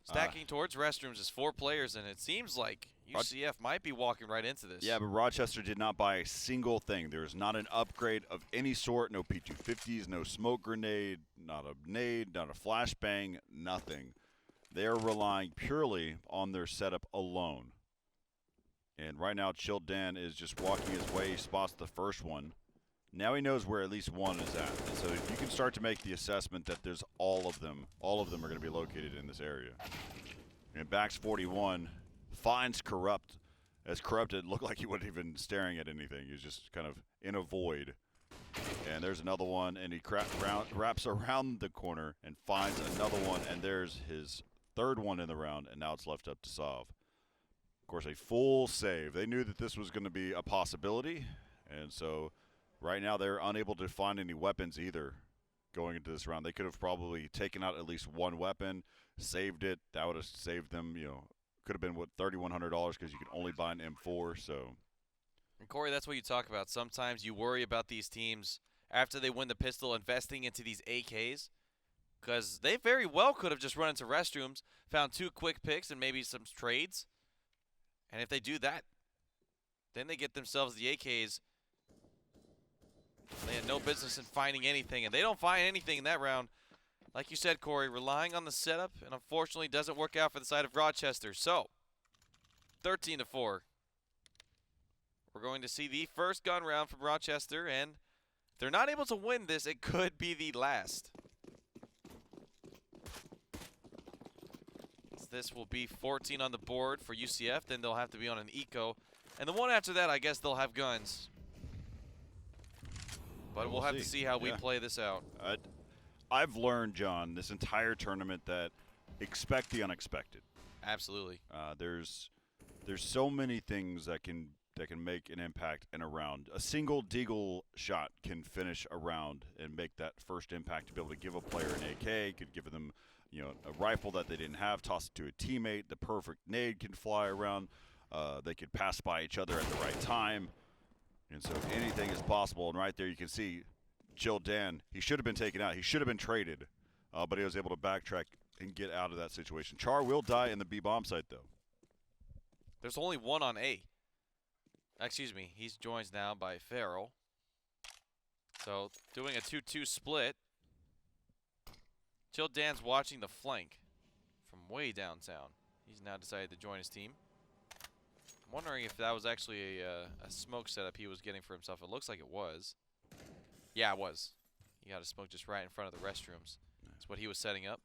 [SPEAKER 2] Stacking towards restrooms is 4 players, and it seems like UCF might be walking right into this.
[SPEAKER 1] Yeah, but Rochester did not buy a single thing. There is not an upgrade of any sort. No P250s, no smoke grenade, not a nade, not a flashbang, nothing. They are relying purely on their setup alone. And right now, Chill Dan is just walking his way. He spots the first one. Now he knows where at least one is at. And so you can start to make the assessment that there's all of them. All of them are going to be located in this area. And Bax 41 finds Corrupt. As Corrupt, it looked like he wasn't even staring at anything. He was just kind of in a void. And there's another one, and he wraps around the corner and finds another one, and there's his third one in the round, and now it's left up to Sav. Of course, a full save. They knew that this was going to be a possibility, and so right now they're unable to find any weapons either going into this round. They could have probably taken out at least one weapon, saved it. That would have saved them, could have been, $3,100 because you can only buy an M4, so.
[SPEAKER 2] And Corey, that's what you talk about. Sometimes you worry about these teams after they win the pistol investing into these AKs, because they very well could have just run into restrooms, found 2 quick picks and maybe some trades. And if they do that, then they get themselves the AKs. They had no business in finding anything, and they don't find anything in that round. Like you said, Corey, relying on the setup, and unfortunately doesn't work out for the side of Rochester. So, 13-4. We're going to see the first gun round from Rochester, and if they're not able to win this, it could be the last. This will be 14 on the board for UCF. Then they'll have to be on an eco. And the one after that, I guess they'll have guns. But we'll have to see how we play this out.
[SPEAKER 1] I've learned, John, this entire tournament that expect the unexpected.
[SPEAKER 2] Absolutely.
[SPEAKER 1] There's so many things that can make an impact in a round. A single deagle shot can finish a round and make that first impact to be able to give a player an AK, could give them a rifle that they didn't have, toss it to a teammate. The perfect nade can fly around. They could pass by each other at the right time. And so anything is possible. And right there you can see Jill Dan. He should have been taken out. He should have been traded. But he was able to backtrack and get out of that situation. Char will die in the B bomb site, though.
[SPEAKER 2] There's only one on A. Excuse me. He's joined now by Farrell. So doing a 2-2 split. Jill Dan's watching the flank from way downtown. He's now decided to join his team. I'm wondering if that was actually a smoke setup he was getting for himself. It looks like it was. Yeah, it was. He got a smoke just right in front of the restrooms. That's what he was setting up.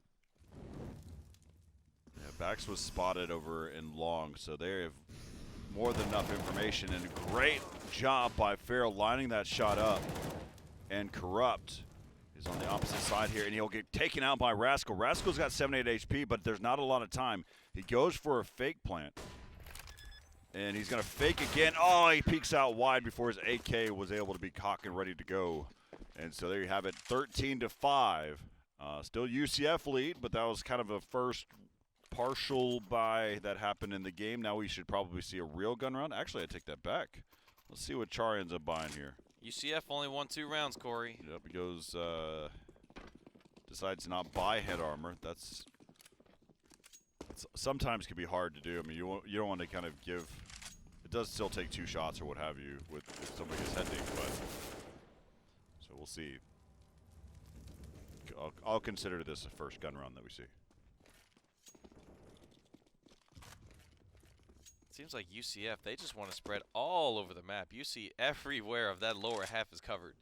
[SPEAKER 1] Yeah, Bax was spotted over in long, so they have more than enough information. And a great job by Farrell lining that shot up. And Corrupt is on the opposite side here, and he'll get taken out by Rascal. Rascal's got 78 HP, but there's not a lot of time. He goes for a fake plant, and he's going to fake again. Oh, he peeks out wide before his AK was able to be cocked and ready to go. And so there you have it, 13-5. Still UCF lead, but that was kind of a first partial buy that happened in the game. Now we should probably see a real gun round. Actually, I take that back. Let's see what Char ends up buying here.
[SPEAKER 2] UCF only won 2 rounds, Corey.
[SPEAKER 1] Yep, he goes, decides to not buy head armor. That's sometimes can be hard to do. I mean, you don't want to kind of give. It does still take 2 shots or what have you with if somebody is heading, but so we'll see. I'll consider this the first gun round that we see.
[SPEAKER 2] Seems like UCF, they just want to spread all over the map. You see everywhere of that lower half is covered.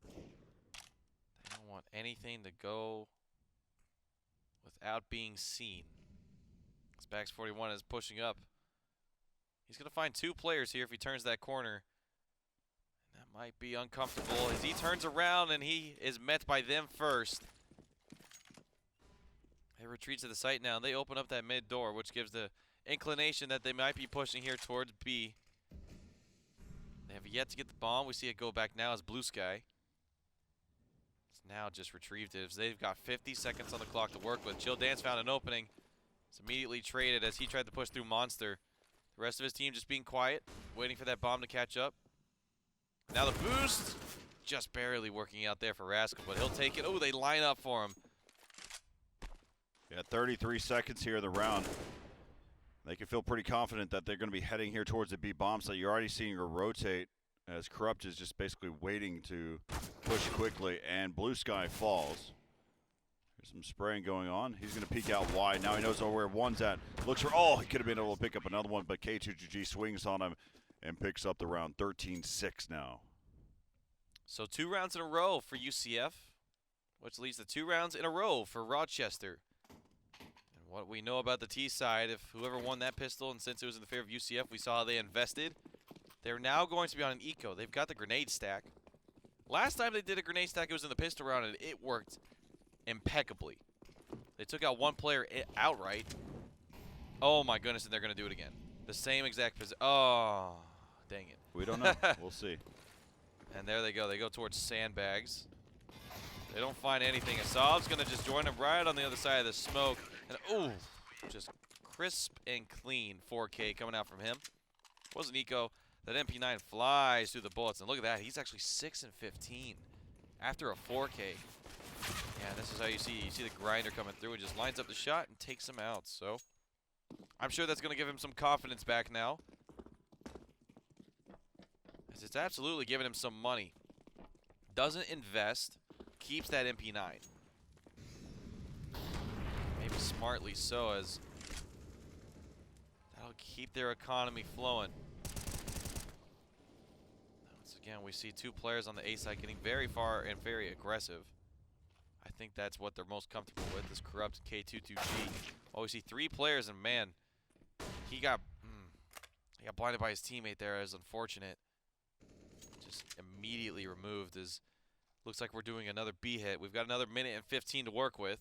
[SPEAKER 2] They don't want anything to go without being seen. Spax 41 is pushing up. He's going to find 2 players here if he turns that corner. And that might be uncomfortable as he turns around and he is met by them first. They retreat to the site now. They open up that mid door, which gives the inclination that they might be pushing here towards B. They have yet to get the bomb. We see it go back now as Blue Sky. It's now just retrieved it. They've got 50 seconds on the clock to work with. Jill Dance found an opening. It's immediately traded as he tried to push through Monster. The rest of his team just being quiet, waiting for that bomb to catch up. Now the boost, just barely working out there for Rascal, but he'll take it. Oh, they line up for him.
[SPEAKER 1] Yeah, 33 seconds here in the round. They can feel pretty confident that they're going to be heading here towards the B bomb site. You're already seeing her rotate as Corrupt is just basically waiting to push quickly, and Blue Sky falls. There's some spraying going on. He's going to peek out wide. Now he knows where one's at. Looks for, oh, he could have been able to pick up another one, but K2GG swings on him and picks up the round. 13-6 now.
[SPEAKER 2] So 2 rounds in a row for UCF, which leads to 2 rounds in a row for Rochester. What we know about the T side, if whoever won that pistol, and since it was in the favor of UCF, we saw how they invested. They're now going to be on an eco. They've got the grenade stack. Last time they did a grenade stack, it was in the pistol round, and it worked impeccably. They took out one player outright. Oh my goodness, and they're going to do it again. The same exact position. Oh, dang it.
[SPEAKER 1] We don't know. We'll see.
[SPEAKER 2] And there they go. They go towards sandbags. They don't find anything. Asav's going to just join them right on the other side of the smoke. And ooh, just crisp and clean 4K coming out from him. Wasn't eco. That MP9 flies through the bullets. And look at that. He's actually 6 and 15 after a 4K. Yeah, this is how you see the grinder coming through and just lines up the shot and takes him out. So I'm sure that's going to give him some confidence back now. As it's absolutely giving him some money. Doesn't invest, keeps that MP9. Maybe smartly so, as that'll keep their economy flowing. Once again, we see two players on the A side getting very far and very aggressive. I think that's what they're most comfortable with, is Corrupt K22G. Oh, we see three players, and man, he got blinded by his teammate there. As unfortunate. Just immediately removed. As looks like we're doing another B hit. We've got another minute and 15 to work with.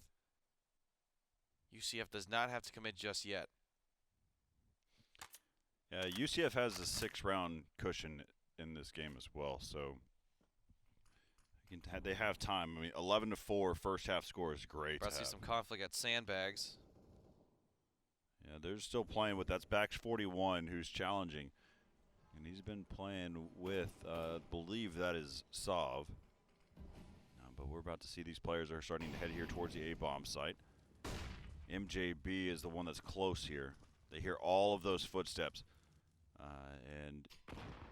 [SPEAKER 2] UCF does not have to commit just yet.
[SPEAKER 1] Yeah, UCF has a 6-round cushion in this game as well, so they have time. I mean, 11-4 first half score is great.
[SPEAKER 2] About to see some conflict at sandbags.
[SPEAKER 1] Yeah, they're still playing with, that's Bax 41 who's challenging. And he's been playing with, believe that is Sav. But we're about to see these players are starting to head here towards the A-bomb site. MJB is the one that's close here. They hear all of those footsteps. And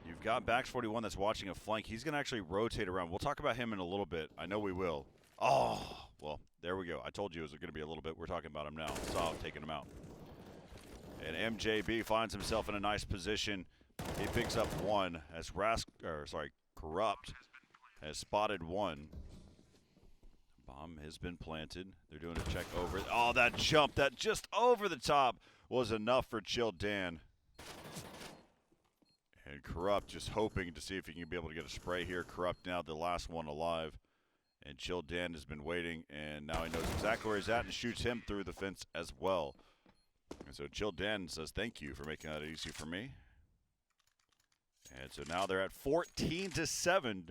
[SPEAKER 1] you've got Bax 41 that's watching a flank. He's going to actually rotate around. We'll talk about him in a little bit. I know we will. Oh, well, there we go. I told you it was going to be a little bit. We're talking about him now. Sav taking him out. And MJB finds himself in a nice position. He picks up one as Corrupt has spotted one. Bomb has been planted. They're doing a check over. Oh, that jump, that just over the top was enough for Chill Dan. And Corrupt just hoping to see if he can be able to get a spray here. Corrupt now the last one alive. And Chill Dan has been waiting, and now he knows exactly where he's at and shoots him through the fence as well. And so Chill Dan says, thank you for making that easy for me. And so now they're at 14-7,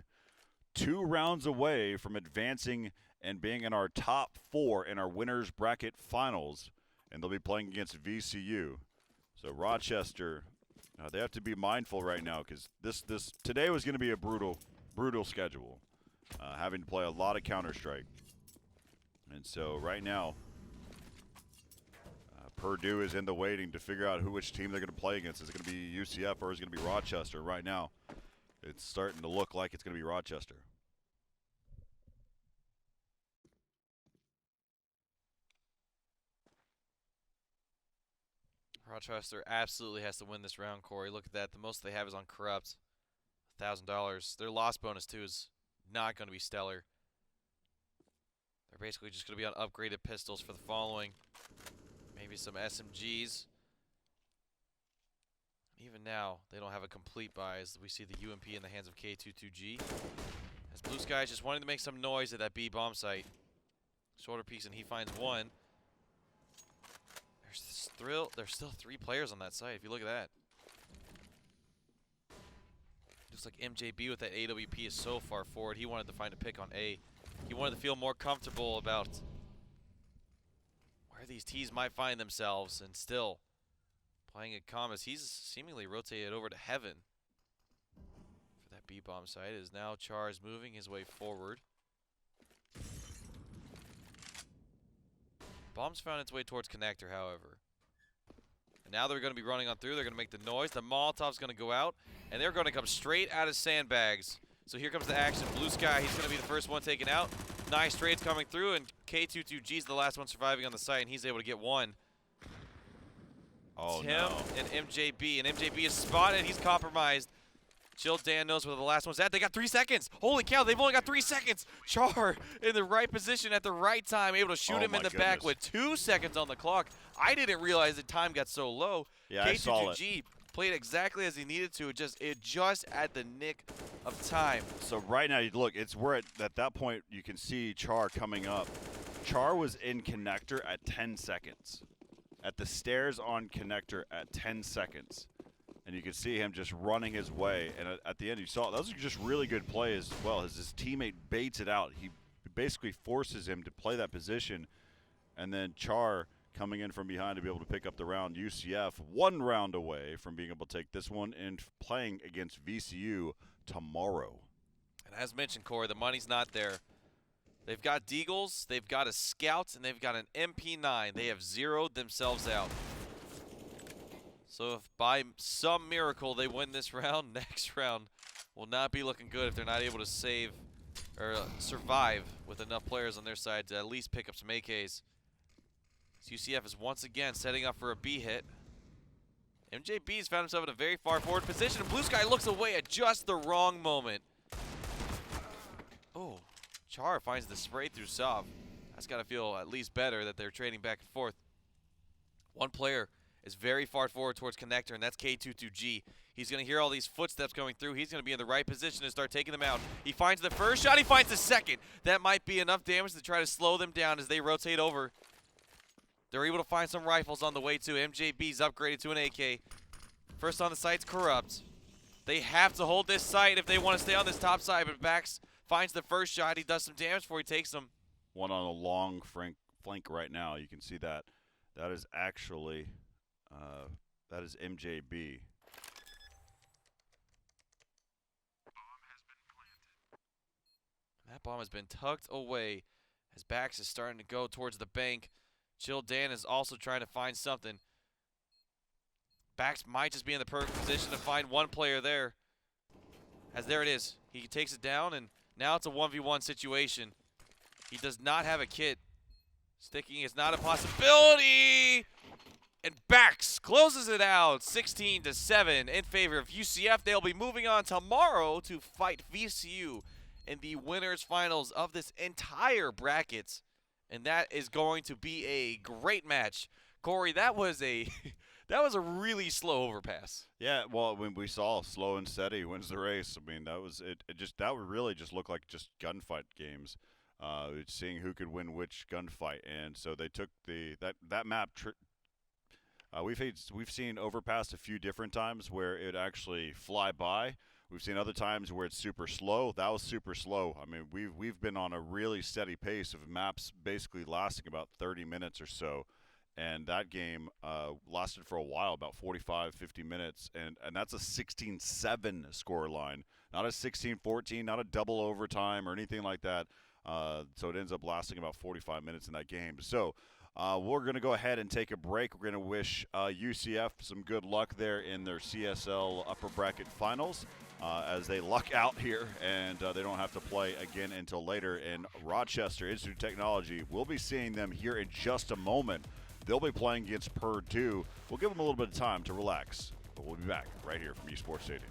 [SPEAKER 1] 2 rounds away from advancing and being in our top 4 in our winners bracket finals. And they'll be playing against VCU. So Rochester, they have to be mindful right now, because today was going to be a brutal schedule, having to play a lot of Counter-Strike. And so right now, Purdue is in the waiting to figure out which team they're going to play against. Is it going to be UCF or is it going to be Rochester? Right now, it's starting to look like it's going to be Rochester.
[SPEAKER 2] Rochester absolutely has to win this round, Corey. Look at that. The most they have is on Corrupt. $1,000. Their loss bonus, too, is not going to be stellar. They're basically just going to be on upgraded pistols for the following. Maybe some SMGs. Even now, they don't have a complete buy, as we see the UMP in the hands of K22G. As Blue Sky is just wanting to make some noise at that B bomb site. Shorter piece, and he finds one. There's still 3 players on that site, if you look at that. Looks like MJB with that AWP is so far forward. He wanted to find a pick on A. He wanted to feel more comfortable about where these T's might find themselves, and still playing at Comas. He's seemingly rotated over to heaven for that B-bomb site, as now Char is moving his way forward. Bomb's found its way towards connector, however. And now they're going to be running on through. They're going to make the noise. The Molotov's going to go out, and they're going to come straight out of sandbags. So here comes the action. Blue Sky, he's going to be the first one taken out. Nice trades coming through, and K22G's the last one surviving on the site, and he's able to get one.
[SPEAKER 1] Oh,
[SPEAKER 2] Tim
[SPEAKER 1] no.
[SPEAKER 2] and MJB, and MJB is spotted. He's compromised. Chill Dan knows where the last one's at. They got 3 seconds. Holy cow, they've only got 3 seconds. Char in the right position at the right time, able to shoot him in the back with 2 seconds on the clock. I didn't realize the time got so low.
[SPEAKER 1] Yeah, I saw it.
[SPEAKER 2] K22G played exactly as he needed to. It just at the nick of time.
[SPEAKER 1] So right now, look, we're at that point. You can see Char coming up. Char was in connector at 10 seconds. At the stairs on connector at 10 seconds. And you can see him just running his way. And at the end, you saw those are just really good plays as well. As his teammate baits it out, he basically forces him to play that position. And then Char coming in from behind to be able to pick up the round. UCF 1 round away from being able to take this one and playing against VCU tomorrow.
[SPEAKER 2] And as mentioned, Corey, the money's not there. They've got Deagles, they've got a Scout, and they've got an MP9. They have zeroed themselves out. So if by some miracle they win this round, next round will not be looking good if they're not able to save or survive with enough players on their side to at least pick up some AKs. So UCF is once again setting up for a B hit. MJB's found himself in a very far forward position, and Blue Sky looks away at just the wrong moment. Oh, Char finds the spray through Sav. That's got to feel at least better that they're trading back and forth. One player is very far forward towards connector, and that's K22G. He's going to hear all these footsteps going through. He's going to be in the right position to start taking them out. He finds the first shot. He finds the second. That might be enough damage to try to slow them down as they rotate over. They're able to find some rifles on the way, too. MJB's upgraded to an AK. First on the site's Corrupt. They have to hold this site if they want to stay on this top side, but Bax finds the first shot. He does some damage before he takes them.
[SPEAKER 1] One on a long flank right now. You can see that. That is actually, that is MJB.
[SPEAKER 2] That bomb has been tucked away as Bax is starting to go towards the bank. Chill Dan is also trying to find something. Bax might just be in the perfect position to find one player there. As there it is. He takes it down, and now it's a 1v1 situation. He does not have a kit. Sticking is not a possibility. And Bax closes it out 16-7 in favor of UCF. They'll be moving on tomorrow to fight VCU in the winners finals of this entire bracket. And that is going to be a great match. Corey, that was a that was a really slow overpass.
[SPEAKER 1] Yeah, well, when we saw slow and steady wins the race, I mean, that was it. That would really just look like just gunfight games, seeing who could win which gunfight. And so they took that map. We've seen overpass a few different times where it actually fly by. We've seen other times where it's super slow. That was super slow. I mean, we've been on a really steady pace of maps basically lasting about 30 minutes or so. And that game lasted for a while, about 45, 50 minutes. And that's a 16-7 score line, not a 16-14, not a double overtime or anything like that. So it ends up lasting about 45 minutes in that game. So we're going to go ahead and take a break. We're going to wish UCF some good luck there in their CSL upper bracket finals as they luck out here and they don't have to play again until later. And Rochester Institute of Technology, we'll be seeing them here in just a moment. They'll be playing against Purdue. We'll give them a little bit of time to relax, but we'll be back right here from Esports Stadium.